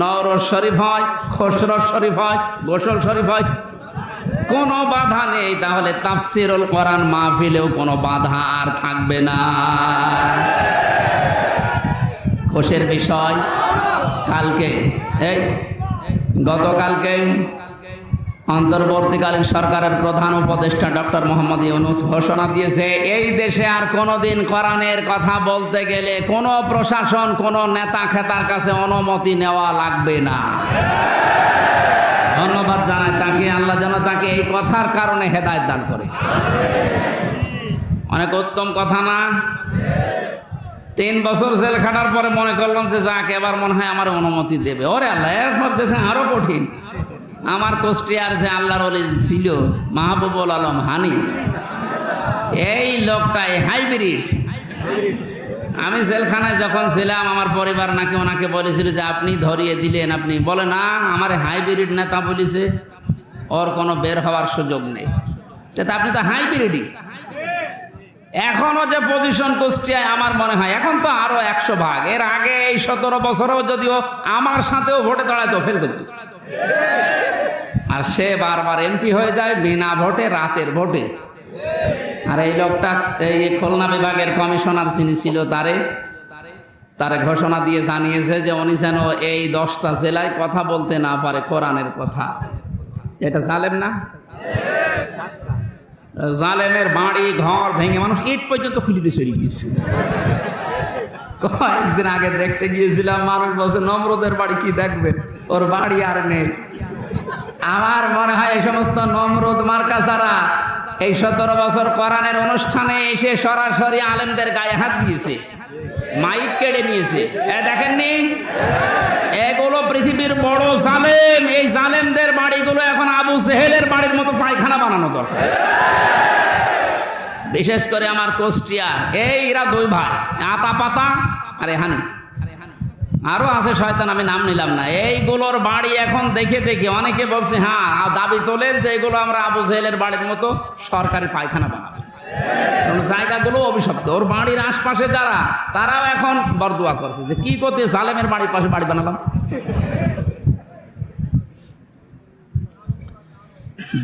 নওরোজ শরীফ হয়, খসরত শরীফ হয়, গোসল শরীফ হয়, কোনো বাধা নেই, তাহলে তাফসিরুল কোরআন মাহফিলেও কোনো বাধা আর থাকবে না। খুশির বিষয়, কালকে গতকালকে অন্তর্বর্তীকালীন সরকারের প্রধান উপদেষ্টা ডক্টর মোহাম্মদ ইউনূস ঘোষণা দিয়েছে, এই দেশে আর কোনোদিন কোরআনের কথা বলতে গেলে কোনো প্রশাসন, কোনো নেতা খেতার কাছে অনুমতি নেওয়া লাগবে না। ধন্যবাদ জানাই তাকে, আল্লাহ যেন তাকে এই কথার কারণে হেদায়েত দান করে। অনেক উত্তম কথা না? 3 বছর জেল খাটার পরে মনে করলাম যে যাক এবার মনে হয় আমার অনুমতি দেবে। ওরে আল্লাহ, এরপর দেশে আরো কঠিন। আমার কুষ্টিয়ার যে আল্লাহর ওলি ছিল মাহবুবুল আলম হানিফ, এই লোকটাই হাইব্রিড। আমি জেলখানায় যখন ছিলাম আমার পরিবার নাকি ওনাকে বলেছিল যে আপনি ধরিয়ে দিলেন, আপনি বলে না আমার হাইব্রিড নেতা বলেছে, ওর কোনো বের হওয়ার সুযোগ নেই। আপনি তো হাইব্রিডই। এখনো যে পজিশন কুষ্টিয়ায় আমার মনে হয় এখন তো আরো 100 ভাগ। এর আগে এই 17 বছরেও যদিও আমার সাথেও ভোটে দাঁড়াতো, ফেল করত, আর সে বারবার এমপি হয়ে যায় বিনা ভোটে, রাতের ভোটে। আর এই লোকটা এই খুলনা বিভাগের কমিশনার যিনি ছিল তারে ঘোষণা দিয়ে জানিয়েছে যে উনি যেন এই 10টা জেলায় কথা বলতে না পারে কোরআনের কথা। এটা জালেম না? জালেমের বাড়ি ঘর ভেঙে মানুষ ইট পর্যন্ত খুলে দিয়ে সরিয়ে গিয়েছে। কয়েকদিন আগে দেখতে গিয়েছিলাম, মানুষ বলছে নমরুদের বাড়ি কি দেখবেন, ওর বাড়ি আর নেই। আমার মনে হয় এই সমস্ত নমরুদ মার্কা যারা এই 17 বছর কোরআনের অনুষ্ঠানে এসে সরাসরি আলেমদের গায়ে হাত দিয়েছে, মাইক কেড়ে নিয়েছে, দেখেননি? এগুলো পৃথিবীর বড় জালেম। এই জালেমদের বাড়িগুলো এখন আবু জেহেলের বাড়ির মতো পায়খানা বানানো দরকার। বিশেষ করে আমার কুষ্টিয়া এরা 2 ভাই, আতা পাতা আর হানি, আরো আছে শয়তান, আমি নাম নিলাম না। এইগুলোর বাড়ি এখন দেখে দেখে অনেকে বলছে, হ্যাঁ দাবি তোলেন যে এগুলো আমরা আবু জেহেলের বাড়ির মতো সরকারি পায়খানা বানাবো। জায়গাগুলো অভিশপ্ত। ওর বাড়ির আশপাশে যারা, তারাও এখন বরদোয়া করছে যে কি করতে জালেমের বাড়ির পাশে বাড়ি বানালাম।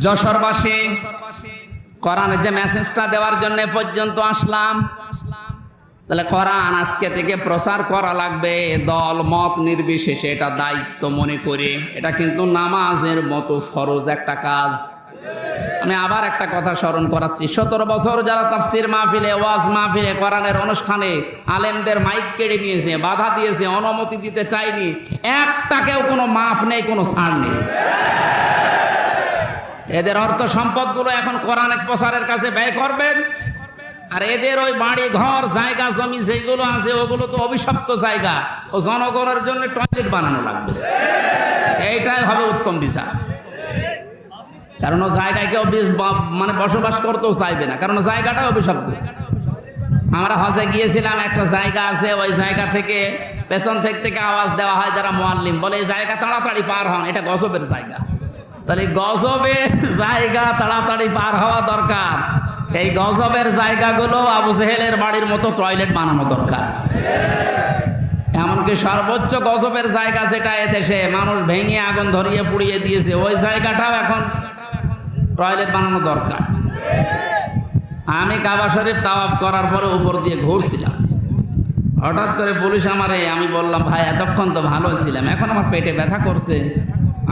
যশোরবাসী কোরআনের যে মেসেজটা দেওয়ার জন্য পর্যন্ত আসলাম, তাহলে কোরআন আজকে থেকে প্রচার করা লাগবে দল মত নির্বিশেষে, এটা দায়িত্ব মনে করে। এটা কিন্তু নামাজের মতো ফরজ একটা কাজ। আমি আবার একটা কথা স্মরণ করাচ্ছি, 17 বছর যারা তাফসির মাহফিলে, ওয়াজ মাহফিলে, কোরআনের অনুষ্ঠানে আলেমদের মাইক কেড়ে নিয়েছে, বাধা দিয়েছে, অনুমতি দিতে চাইনি, একটাকেও কোনো মাপ নেই, কোনো ছাড় নেই। এদের অর্থ সম্পদগুলো এখন কোরআনের প্রচারের কাছে ব্যয় করবেন। আর এদের ওই বাড়ি ঘর জায়গা জমি যেগুলো আছে ওগুলো তো অভিশপ্ত জায়গা, ও জনগণের জন্য টয়লেট বানানো লাগবে। এইটাই হবে উত্তম বিচার। কারণ ও জায়গায় কেউ মানে বসবাস করতেও চাইবে না, কারণ জায়গাটা অভিশপ্ত। আমরা হজে গিয়েছিলাম, একটা জায়গা আছে, ওই জায়গা থেকে পেছন থেকে আওয়াজ দেওয়া হয় যারা মুআল্লিম, বলে এই জায়গা তাড়াতাড়ি পার হন, এটা গজবের জায়গা। তাহলে গজবের জায়গা তাড়াতাড়ি পার হওয়া দরকার। এই গজবের জায়গাগুলো আবু জেহেলের বাড়ির মতো টয়লেট বানানো দরকার। এমনকি সর্বোচ্চ গজবের জায়গা যেটা এদেশে মানুষ ভেঙে আগুন ধরিয়ে পুড়িয়ে দিয়েছে, ওই জায়গাটাও এখন টয়লেট বানানো দরকার। আমি কাবা শরীফ তাওয়াফ করার পরে উপর দিয়ে ঘুরছিলাম, হঠাৎ করে পুলিশ আমারে, আমি বললাম ভাই এতক্ষণ তো ভালো ছিলাম, এখন আমার পেটে ব্যথা করছে।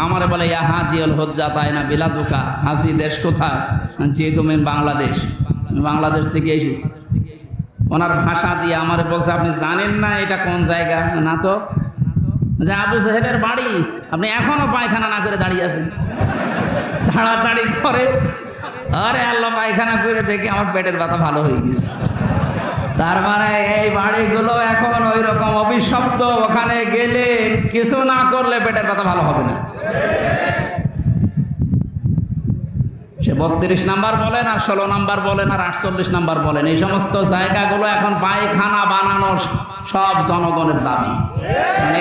আমারে বলে ইয়া হাজিউল হজ্জা তাই না বিলাদুকা, হাসি দেশ কোথায়? জি তুমি বাংলাদেশ। বাংলাদেশ থেকে এসেছি। ওনার ভাষা দিয়ে আমারে বলছে আপনি জানেন না এটা কোন জায়গা? না তো। যে আবু জেহেলের বাড়ি, আপনি এখনো পায়খানা না করে দাঁড়িয়ে আছেন। তাড়াতাড়ি করে, আরে আল্লাহ, পায়খানা করে দেখে আমার পেটের ব্যথা ভালো হয়ে গেছে। তার মানে এই বাড়িগুলো এখন ওই রকম অভিশপ্ত, ওখানে গেলে কিছু না করলে পেটের ব্যথা ভালো হবে না। সে 32 নাম্বার বলেন আর 16 নাম্বার বলেন আর 48 নাম্বার বলেন, এই সমস্ত জায়গাগুলো এখন পায়খানা বানানোর সব জনগণের দাবি।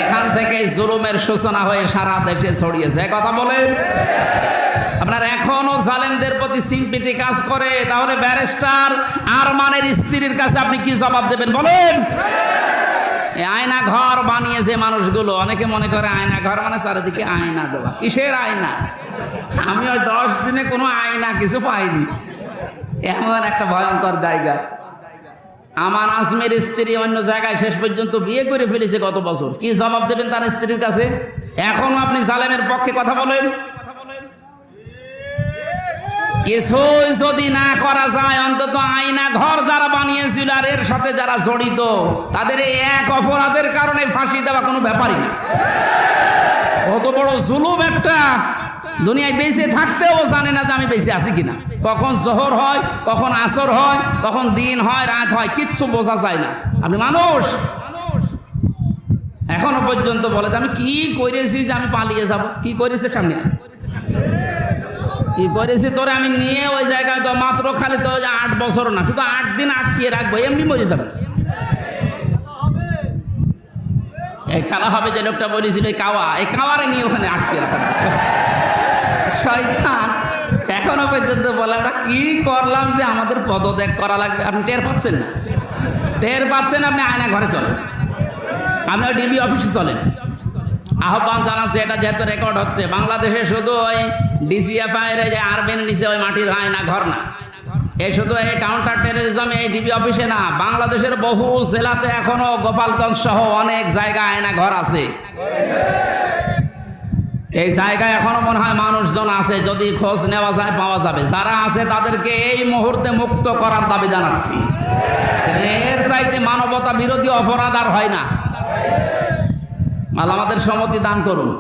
এখান থেকে জুলুমের সূচনা হয়ে সারা দেশে ছড়িয়েছে। কথা বলেন, আপনার এখনো জালেমদের প্রতি সিম্পিতি কাজ করে, তাহলে ব্যারিস্টার আরমানের স্ত্রীর কাছে আপনি কি জবাব দেবেন বলেন? আয়না ঘর বানিয়েছে মানুষগুলো। অনেকে মনে করে আয়না ঘর মানে চারিদিকে আয়না দেওয়া। কিসের আয়না? আমি ওই 10 দিনে কোনো আয়না কিছু পাইনি। এমন একটা ভয়ঙ্কর জায়গা। আমার আজমের স্ত্রী অন্য জায়গায় শেষ পর্যন্ত বিয়ে করে ফেলেছে গত বছর। কি জবাব দেবেন তার স্ত্রীর কাছে? এখনো আপনি জালেমের পক্ষে কথা বলেন? কিছুই যদি না করা যায়, অন্তত আয়না ঘর যারা বানিয়েছিল আর এর সাথে যারা জড়িত, তাদের এই এক অপরাধের কারণে ফাঁসি দেওয়া কোনো ব্যাপারই না। কত বড় জুলুম একটা! দুনিয়ায় বেঁচে থাকতেও জানে না যে আমি বেঁচে আছি কিনা। কখন জোহর হয়, কখন আসর হয়, কখন দিন হয়, রাত হয়, কিচ্ছু বোঝা যায় না। আপনি মানুষ, এখনো পর্যন্ত বলে যে আমি কি করেছি যে আমি পালিয়ে যাব। কি করেছে সামনে? কি করেছি তোরে আমি নিয়ে ওই জায়গায় তো মাত্র খালি তো 8 বছর না, শুধু 8 দিন আটকিয়ে রাখবো, এমনি মরে যাবে। এই খেলা হবে যে লোকটা বলেছিল এই কাওয়া, এই কাওয়ারে নিয়ে ওখানে আটকিয়ে রাখা। শয়তান এখনো পর্যন্ত বলে আমরা কি করলাম যে আমাদের পদত্যাগ করা লাগবে। আপনি টের পাচ্ছেন না? টের পাচ্ছেন? আপনি আয়না ঘরে চলেন, আপনি ওই ডিবি অফিসে চলেন। আহ্বান জানাচ্ছে, এটা যেহেতু রেকর্ড হচ্ছে, বাংলাদেশে শুধু ওই ডিজিএফআই এর যে আরবেন নিচে ওই মাটির আয়না ঘর না, এই শুধু এই কাউন্টার টেররিজম এই ডিবি অফিসে না, বাংলাদেশের বহু জেলাতে এখনো গোপালগঞ্জ সহ অনেক জায়গায় আয়না ঘর আছে। এই জায়গায় এখনো মনে হয় মানুষজন আছে, যদি খোঁজ নেওয়া যায় পাওয়া যাবে। যারা আছে তাদেরকে এই মুহূর্তে মুক্ত করার দাবি জানাচ্ছি। এর চাইতে মানবতা বিরোধী অপরাধ আর হয় না। আল্লাহ আমাদের সম্মতি দান করুন।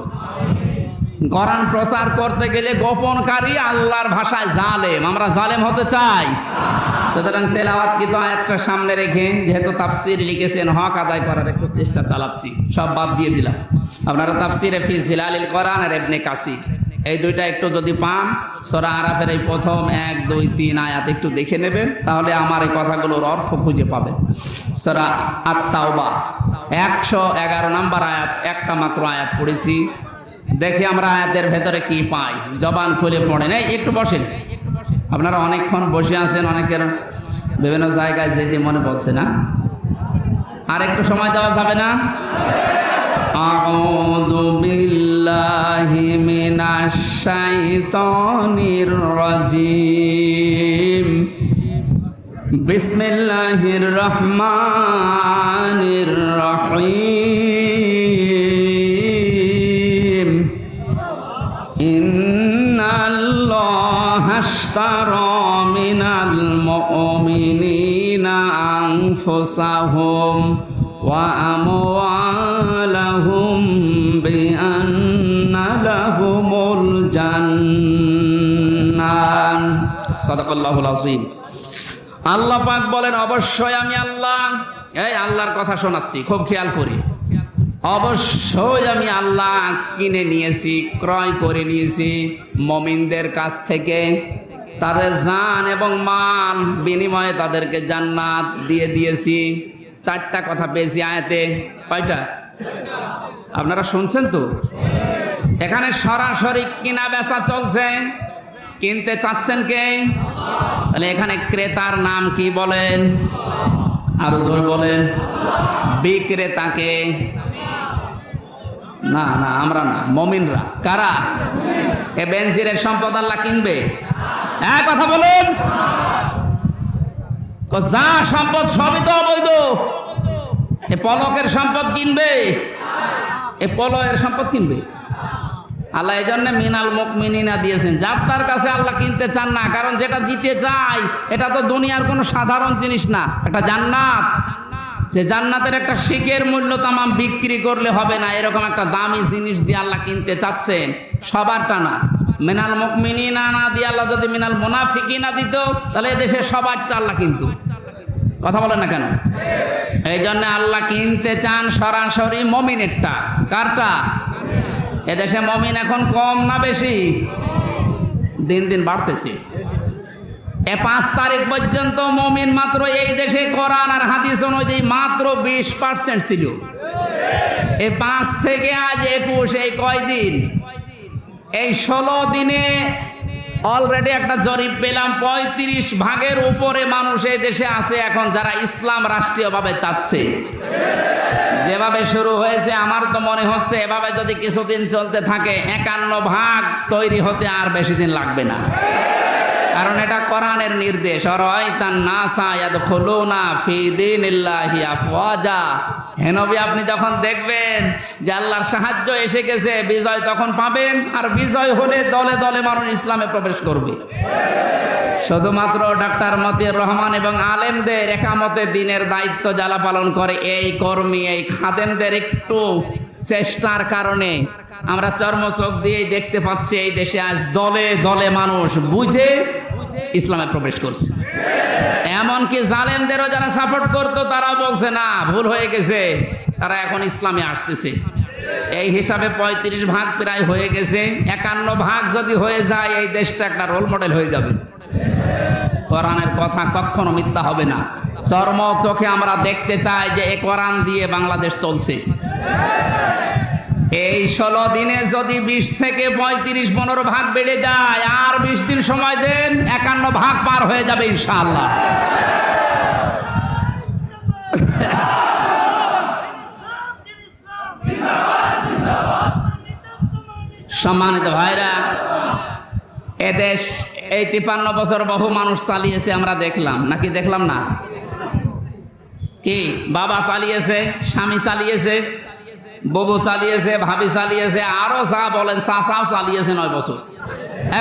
কোরআন প্রচার করতে গেলে গোপনকারী আল্লাহর ভাষায় জালেম, আমরা জালেম হতে চাই। সুতরাং তেলাওয়াত কিন্তু আয়াতটা সামনে রেখে যেহেতু তাফসীর লিখেছেন হক আদায় করার একটু চেষ্টা চালাচ্ছি, সব বাদ দিয়ে দিলাম। আপনারা তাফসীরে ফি জিলালিল কোরআন আর ইবনে কাসির এই দুইটা একটু যদি পান, সূরা আরাফের এই প্রথম 1, 2, 3 আয়াত একটু দেখে নেবেন, তাহলে আমার এই কথাগুলোর অর্থ খুঁজে পাবেন। সূরা আত-তাওবা 111 নম্বর আয়াত, একটা মাত্র আয়াত পড়েছি। দেখি আমরা আয়াতের ভেতরে কি পাই, জবান খুলে পড়েন। এই একটু বসেন, আপনারা অনেকক্ষণ বসে আছেন, অনেকের বিভিন্ন জায়গায় যেতে মনে পড়ছে না, আর একটু সময় দেওয়া যাবে না? আউযু বিল্লাহি মিনাশ শাইতানির রাজিম। বিসমিল্লাহির রহমানির রহিম। ইন্নাল্লাহা আশতারা মিনাল মুমিনিনা আনফুসাহুম ওয়া আমওয়ালাহুম বিআন্না লাহুমুল জান্নাহ। সাদাকাল্লাহুল আযীম। আল্লাহ পাক বলেন, অবশ্যই আমি আল্লাহ, এই আল্লাহর কথা শোনাচ্ছি, খুব খেয়াল করি। অবশ্যই আমি আল্লাহ কিনে নিয়েছি, ক্রয় করে নিয়েছি মুমিনদের কাছ থেকে, তাদের জান এবং মাল বিনিময়ে তাদেরকে জান্নাত দিয়ে দিয়েছি। 4টা কথা পেয়েছি আয়াতে। কয়টা? আপনারা শুনছেন তো? এখানে সরাসরি কিনা বেচা চলছে। কিনতে চাচ্ছেন কে? তাহলে এখানে ক্রেতার নাম কি বলেন? আরো জোরে বলেন। বিক্রেতাকে? না না, আমরা না, মুমিনরা। কারা? এ বেনজিরের সম্পদ আল্লাহ কিনবে? হ্যাঁ, কথা বলুন। যা সম্পদ সবই তো অবৈধ। এ পলকের সম্পদ কিনবে? এ পলয়ের সম্পদ কিনবে? আল্লাহ এই জন্য মিনাল মুমিনিনা দিয়েছেন। যার তার কাছে আল্লাহ কিনতে চান না, কারণ যেটা দিতে চাই এটা তো দুনিয়ার কোনো সাধারণ জিনিস না, একটা জান্নাত। সে জান্নাতের একটা শিকের মূল্য তামাম বিক্রি করলে হবে না, এরকম একটা দামি জিনিস দিয়ে আল্লাহ কিনতে চাচ্ছেন। সবারটা না, মিনাল মুমিনিনা না দিয়ে আল্লাহ যদি মিনাল মুনাফিকিনা দিত, তাহলে এদেশে সবারটা আল্লাহ কিন্তু। কথা বলেন না কেন? এই জন্য আল্লাহ কিনতে চান সরাসরি মুমিনেরটা। কারটা? এদেশে মুমিন এখন কম না বেশি? দিন দিন বাড়তেছে। 5 তারিখ পর্যন্ত মুমিন মাত্র এই দেশে কোরআন আর হাদিস অনুযায়ী মাত্র 20% ছিল। এই 5 থেকে আজ 21, এই কয়দিন? এই 16 দিনে অলরেডি একটা জরিপ পেলাম, 35 ভাগের উপরে মানুষ এই দেশে আছে এখন যারা ইসলাম রাষ্ট্রীয়ভাবে চাচ্ছে। যেভাবে শুরু হয়েছে আমার তো মনে হচ্ছে এভাবে যদি কিছুদিন চলতে থাকে 51 ভাগ তৈরি হতে আর বেশি দিন লাগবে না। কারণ এটা কোরআনের নির্দেশ, আরাইতান নাসা ইয়াদখুলুনা ফি দীনিল্লাহি আফওয়াজা। হে নবী, আপনি যখন দেখবেন যে আল্লাহর সাহায্য এসে গেছে, বিজয় তখন পাবেন, আর বিজয় হলে দলে দলে মানুষ ইসলামে প্রবেশ করবে। শুধুমাত্র ডাক্তার মতিউর রহমান এবং আলেমদের একামতে দিনের দায়িত্ব যারা পালন করে, এই কর্মী, এই খাদেমদের একটু চেষ্টার কারণে আমরা চর্মচোখ দিয়েই দেখতে পাচ্ছি এই দেশে আজ দলে দলে মানুষ বুঝে ইসলামে প্রবেশ করছে। এমনকি জালেমদেরও যারা সাপোর্ট করতো তারা বলছে না, ভুল হয়ে গেছে, তারা এখন ইসলামে আসতেছে। এই হিসাবে 35 ভাগ প্রায় হয়ে গেছে। 51 ভাগ যদি হয়ে যায় এই দেশটা একটা রোল মডেল হয়ে যাবে। কোরআনের কথা কখনো মিথ্যা হবে না। চর্ম চোখে আমরা দেখতে চাই যে এই কোরআন দিয়ে বাংলাদেশ চলছে। এই 16 দিনে যদি 20 থেকে 35-15 ভাগ বেড়ে যায়, আর 20 দিন সময় দেন, 51 ভাগ পার হয়ে যাবে ইনশাআল্লাহ। সম্মানিত ভাইরা, এদেশ এই 53 বছর বহু মানুষ চালিয়েছে, আমরা দেখলাম নাকি দেখলাম না? কি বাবা চালিয়েছে, স্বামী চালিয়েছে, ববু চালিয়েছে, ভাবি চালিয়েছে, আরো যা বলেন চাচাও চালিয়েছে 9 বছর।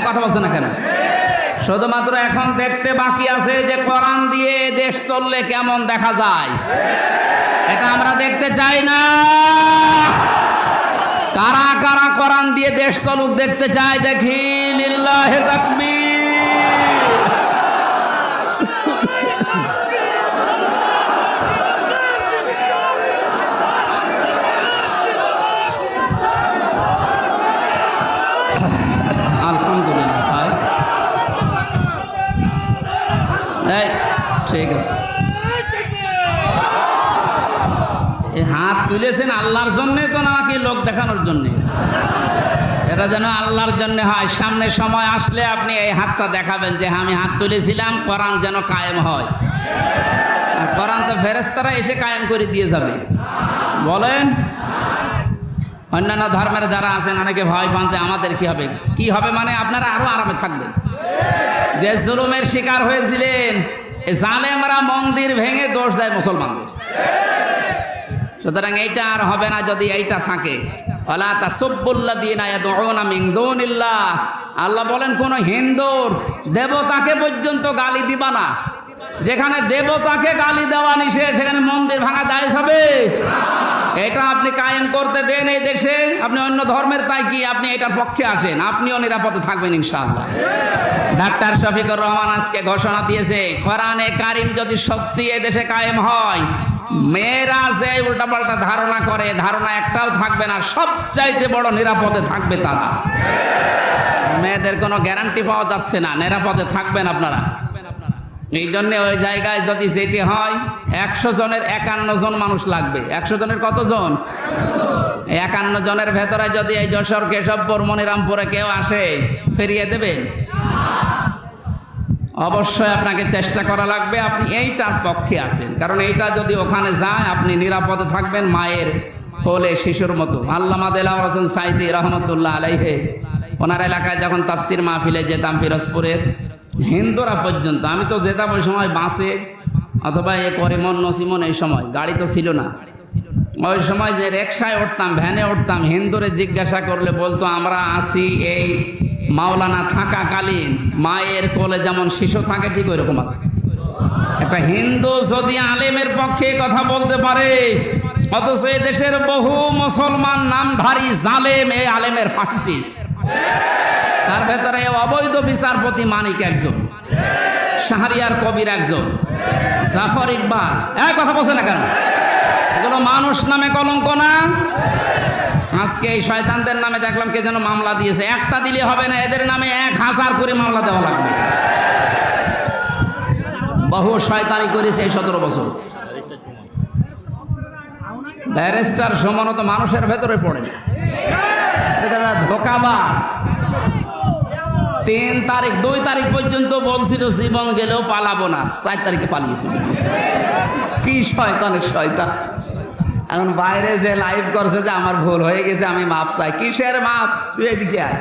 কথা বলছে না কেন? শুধুমাত্র এখন দেখতে বাকি আছে যে কোরআন দিয়ে দেশ চললে কেমন দেখা যায়। এটা আমরা দেখতে চাই না। কারা কারা কোরআন দিয়ে দেশ চলুক দেখতে চায় দেখি? লিল্লাহি তাকবীর। আলহামদুলিল্লাহ ভাই, ঠিক আছে। হাত তুলেছেন আল্লাহর জন্যে তো নাকি লোক দেখানোর জন্যে? এটা যেন আল্লাহর জন্য হয়। সামনে সময় আসলে আপনি এই হাতটা দেখাবেন যে আমি হাত তুলেছিলাম, কোরআন যেন কায়েম হয়। আর কোরআন তো ফেরেশতারা এসে কায়েম করে দিয়ে যাবে। বলেন, অন্যান্য ধর্মের যারা আছেন অনেকে ভয় পান যে আমাদের কি হবে। কি হবে মানে আপনারা আরো আরামে থাকবেন। যে জুলুমের শিকার হয়েছিলেন, জালেমরা মন্দির ভেঙে দোষ দেয় মুসলমানদের। সুতরাং এইটা আর হবে না যদি এইটা থাকে। ওয়ালা তাসুব্বুল্লাযীনা ইয়াদউনা মিন দুনিল্লাহ, আল্লাহ বলেন কোন হিন্দুর দেবতাকে পর্যন্ত গালি দিবা না। যেখানে দেবতাকে গালি দেওয়া নিষেধ সেখানে মন্দির ভাঙা জায়েজ হবে? এটা আপনি কায়েম করতে দেন এই দেশে। আপনি অন্য ধর্মের তাই কি আপনি এটার পক্ষে আসেন, আপনিও নিরাপদে থাকবেন ইনশাআল্লাহ। ডাক্তার শফিকুর রহমান আজকে ঘোষণা দিয়েছে কোরআনে কারিম যদি সত্যি এই দেশে কায়েম হয়, মেয়েরা যে উল্টাপাল্টা ধারণা করে ধারণা একটাও থাকবে না, সবচাইতে বড় নিরাপদে থাকবে তারা। মেয়েদের কোনো গ্যারান্টি পাওয়া যাচ্ছে না, নিরাপদে থাকবেন আপনারা। এই জন্য ওই জায়গায় যদি যেতে হয় 100 জনের 51 জন মানুষ লাগবে। 100 জনের কতজন? 51 জনের ভেতরে যদি এই যশোর, কেশবপুর, মনিরামপুরে কেউ আসে, ফিরিয়ে দেবেন? অবশ্যই আপনাকে চেষ্টা করা লাগবে। আপনি এইটার পক্ষে আছেন, কারণ এইটা যদি ওখানে যায় আপনি নিরাপদে থাকবেন মায়ের কোলে শিশুর মতো। আল্লামা দেলাওয়ার হোসেন সাঈদী রহমতুল্লাহ আলাইহি ওনার এলাকায় যখন তাফসির মাহফিলে যেতাম পিরোজপুরের, হিন্দুরা পর্যন্ত, আমি তো যেতাম ওই সময় বাসে অথবা এ করিমন নসিমন, এই সময় গাড়ি তো ছিল না। ওই সময় যে রিকশায় উঠতাম, ভ্যানে উঠতাম, হিন্দুরে জিজ্ঞাসা করলে বলতো আমরা আসি এই মাওলানা থাকাকালীন মায়ের কোলে যেমন শিশু থাকে ঠিক ওইরকম আছে। একটা হিন্দু যদি আলেমের পক্ষে কথা বলতে পারে, অথচ এই দেশের বহু মুসলমান নামধারী জালেম এই আলেমের ফাঁসিস। তার ভেতরে অবৈধ বিচারপতি মানিক একজন, শাহরিয়ার কবির একজন, জাফর ইকবাল। কথা বলছে না কেন? এগুলো মানুষ নামে কলঙ্ক না? আজকে এই শয়তানদের নামে দেখলাম কে যেন মামলা দিয়েছে। একটা দিলে হবে না, এদের নামে 1000 করে মামলা দেওয়া লাগবে। বহু শয়তানি করেছে এই 17 বছর। ব্যারিস্টার সমানত মানুষের ভেতরে পড়ে, ধোকাবাজ। 3 তারিখ 2 তারিখ পর্যন্ত বলছিল জীবন গেলেও পালাবো না, 4 তারিখে পালিয়েছিল। কি শয়তানের শয়তান! এখন বাইরে যে লাইভ করছে যে আমার ভুল হয়ে গেছে, আমি মাপ চাই। কিসের মাপ? তুই এদিকে আয়,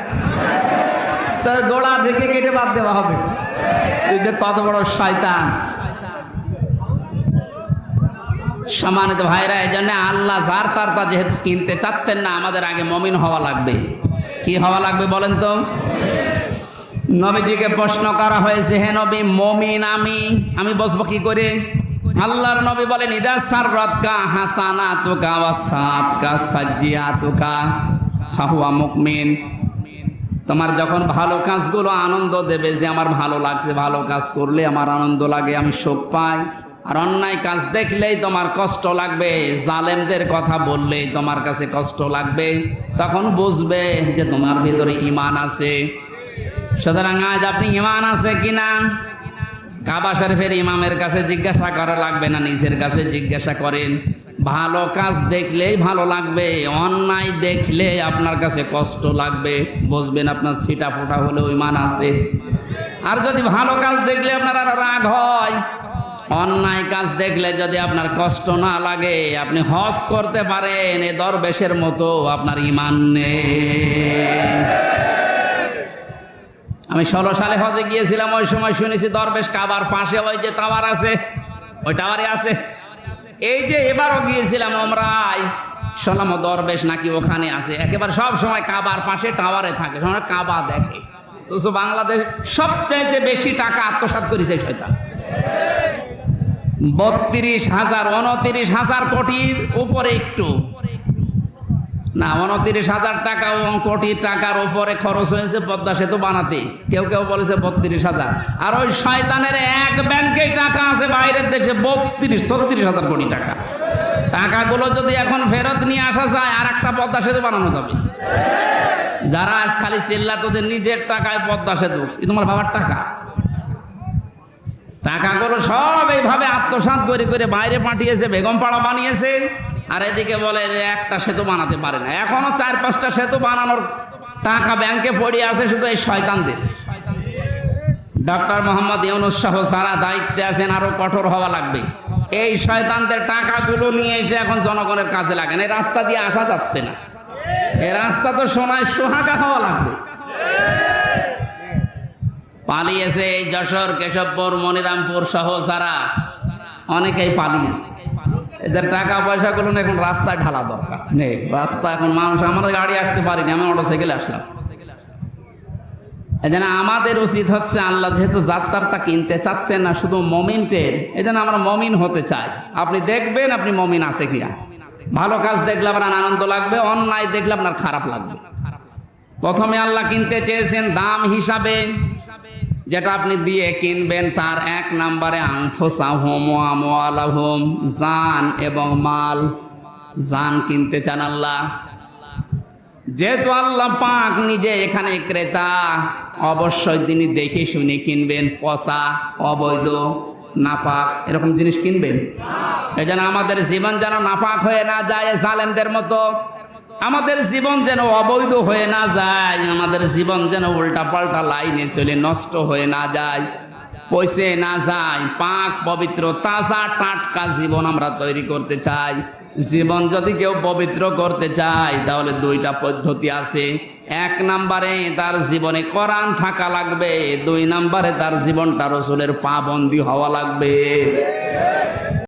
তোর গোড়া থেকে কেটে বাদ দেওয়া হবে। তুই যে কত বড় শয়তান! সম্মানিত ভাইরা, এই জন্য আল্লাহ যার তার তা যেহেতু কিনতে চাচ্ছেন না, আমাদের আগে মমিন হওয়া লাগবে। কি হওয়া লাগবে বলেন তো? নবীজিকে প্রশ্ন করা হয়েছে, হে নবী, মমিন আমি বসবো কি করে? আল্লাহর নবী বলেন, ইদা সাররাতকা হাসানাতুকা ওয়া সাআতকা সাজ্জিয়াতুকা ফাহুয়া মুমিন। তোমার যখন ভালো কাজগুলো আনন্দ দেবে, যে আমার ভালো লাগছে, ভালো কাজ করলে আমার আনন্দ লাগে, আমি সুখ পাই। আর অন্যায় কাজ দেখলেই তোমার কষ্ট লাগবে, জালেমদের কথা বললেই তোমার কাছে কষ্ট লাগবে, তখন বুঝবে যে তোমার ভিতরে ঈমান আছে। সুতরাং আজ আপনি ঈমান আছে কিনা কাবা শরীফের ইমামের কাছে জিজ্ঞাসা করা লাগবে না, নিজের কাছে জিজ্ঞাসা করেন। ভালো কাজ দেখলেই ভালো লাগবে, অন্যায় দেখলে আপনার কাছে কষ্ট লাগবে, বুঝবেন আপনার ছিটা ফোটা হলেও ঈমান আছে। আর যদি ভালো কাজ দেখলে আপনার আর রাগ হয়, অন্যায় কাজ দেখলে যদি আপনার কষ্ট না লাগে, আপনি হজ করতে পারেন এ দরবেশের মতো, আপনার ঈমান নেই। আমি 16 সালে হজে গিয়েছিলাম, ওই সময় শুনেছি দরবেশ কাবার পাশে ওই যে টাওয়ার আছে, ওই টাওয়ারে আছে। এই যে এবারও গিয়েছিলাম ওমরায়, শুনলাম দরবেশ নাকি ওখানে আছে, একেবারে সব সময় কাবার পাশে টাওয়ারে থাকে, সময় কাবা দেখে। তো বাংলাদেশ সবচাইতে বেশি টাকা আত্মসাৎ করেছে শয়তান। 32,000 29,000 কোটির উপরে, একটু না 29,000 টাকা কোটি টাকার উপরে খরচ হয়েছে পদ্মা সেতু বানাতে। কেউ কেউ বলেছে 32,000। আর ওই শয়তানের এক ব্যাংকে টাকা আছে বাইরের দেশে 32-36,000 কোটি টাকা। টাকাগুলো যদি এখন ফেরত নিয়ে আসা যায়, আর একটা পদ্মা সেতু বানানো যাবে। যারা আজ খালি চিল্লা তোদের নিজের টাকায় পদ্মা সেতু, তোমার বাবার টাকা। টাকাগুলো সব এইভাবে আত্মসাৎ করে করে বাইরে পাঠিয়েছে, বেগমপাড়া বানিয়েছে, আর এদিকে বলে যে একটা সেতু বানাতে পারে না। এখনো 4-5টা সেতু বানানোর টাকা ব্যাংকে পড়ে আছে শুধু এই শয়তানদের। ডক্টর মোহাম্মদ ইউনূস সহ যারা দায়িত্বে আছেন আরো কঠোর হওয়া লাগবে। এই শয়তানদের টাকাগুলো নিয়ে এসে এখন জনগণের কাজে লাগেন। এই রাস্তা দিয়ে আসা যাচ্ছে না, এই রাস্তা তো সোনায় সোহাগা হওয়া লাগবে। পালিয়েছে এই যশোর, কেশবপুর, মনিরামপুর সহ যারা, অনেকেই পালিয়েছে। এদের টাকা পয়সাগুলো এখন রাস্তায় ঢালা দরকার নেই। রাস্তা এখন মানুষ, আমাদের গাড়ি আসতে পারিনি, আমি মোটরসাইকেলে আসলাম। এই জন্য আমাদের উচিত হচ্ছে, আল্লাহ যেহেতু যাত্রাটা কিনতে চাচ্ছেন না শুধু মমিনটের, এই জন্য আমরা মমিন হতে চাই। আপনি দেখবেন আপনি মমিন আছে কিনা। ভালো কাজ দেখলে আপনার আনন্দ লাগবে, অন্যায় দেখলে আপনার খারাপ লাগবে। প্রথমে আল্লাহ কিনতে চেয়েছেন দাম হিসাবে, যেটা আপনি দিয়ে কিনবেন তার 1 নম্বরে আনফুসাহুম ওয়া আমওয়ালাহুম, জান এবং মাল। জান কিনতে চান আল্লাহ। যেহেতু আল্লাহ পাক নিজে এখানে ক্রেতা, অবশ্যই তিনি দেখে শুনে কিনবেন। পচা, অবৈধ, নাপাক এরকম জিনিস কিনবেন। এই জন্য আমাদের জীবন যেন নাপাক হয়ে না যায় জালেমদের মতো। আমাদের জীবন যেন অবৈধ হয়ে না যায়, আমাদের জীবন যেন উল্টাপাল্টা লাইনে চলে নষ্ট হয়ে না যায়, পয়সে না যায়। পাক পবিত্র তাজা টাটকা জীবন আমরা তৈরি করতে চাই। জীবন যদি কেউ পবিত্র করতে চায় তাহলে 2টা পদ্ধতি আছে। 1 নম্বরে তার জীবনে কোরআন থাকা লাগবে, 2 নম্বরে তার জীবনটা রাসূলের পাবন্দি হওয়া লাগবে।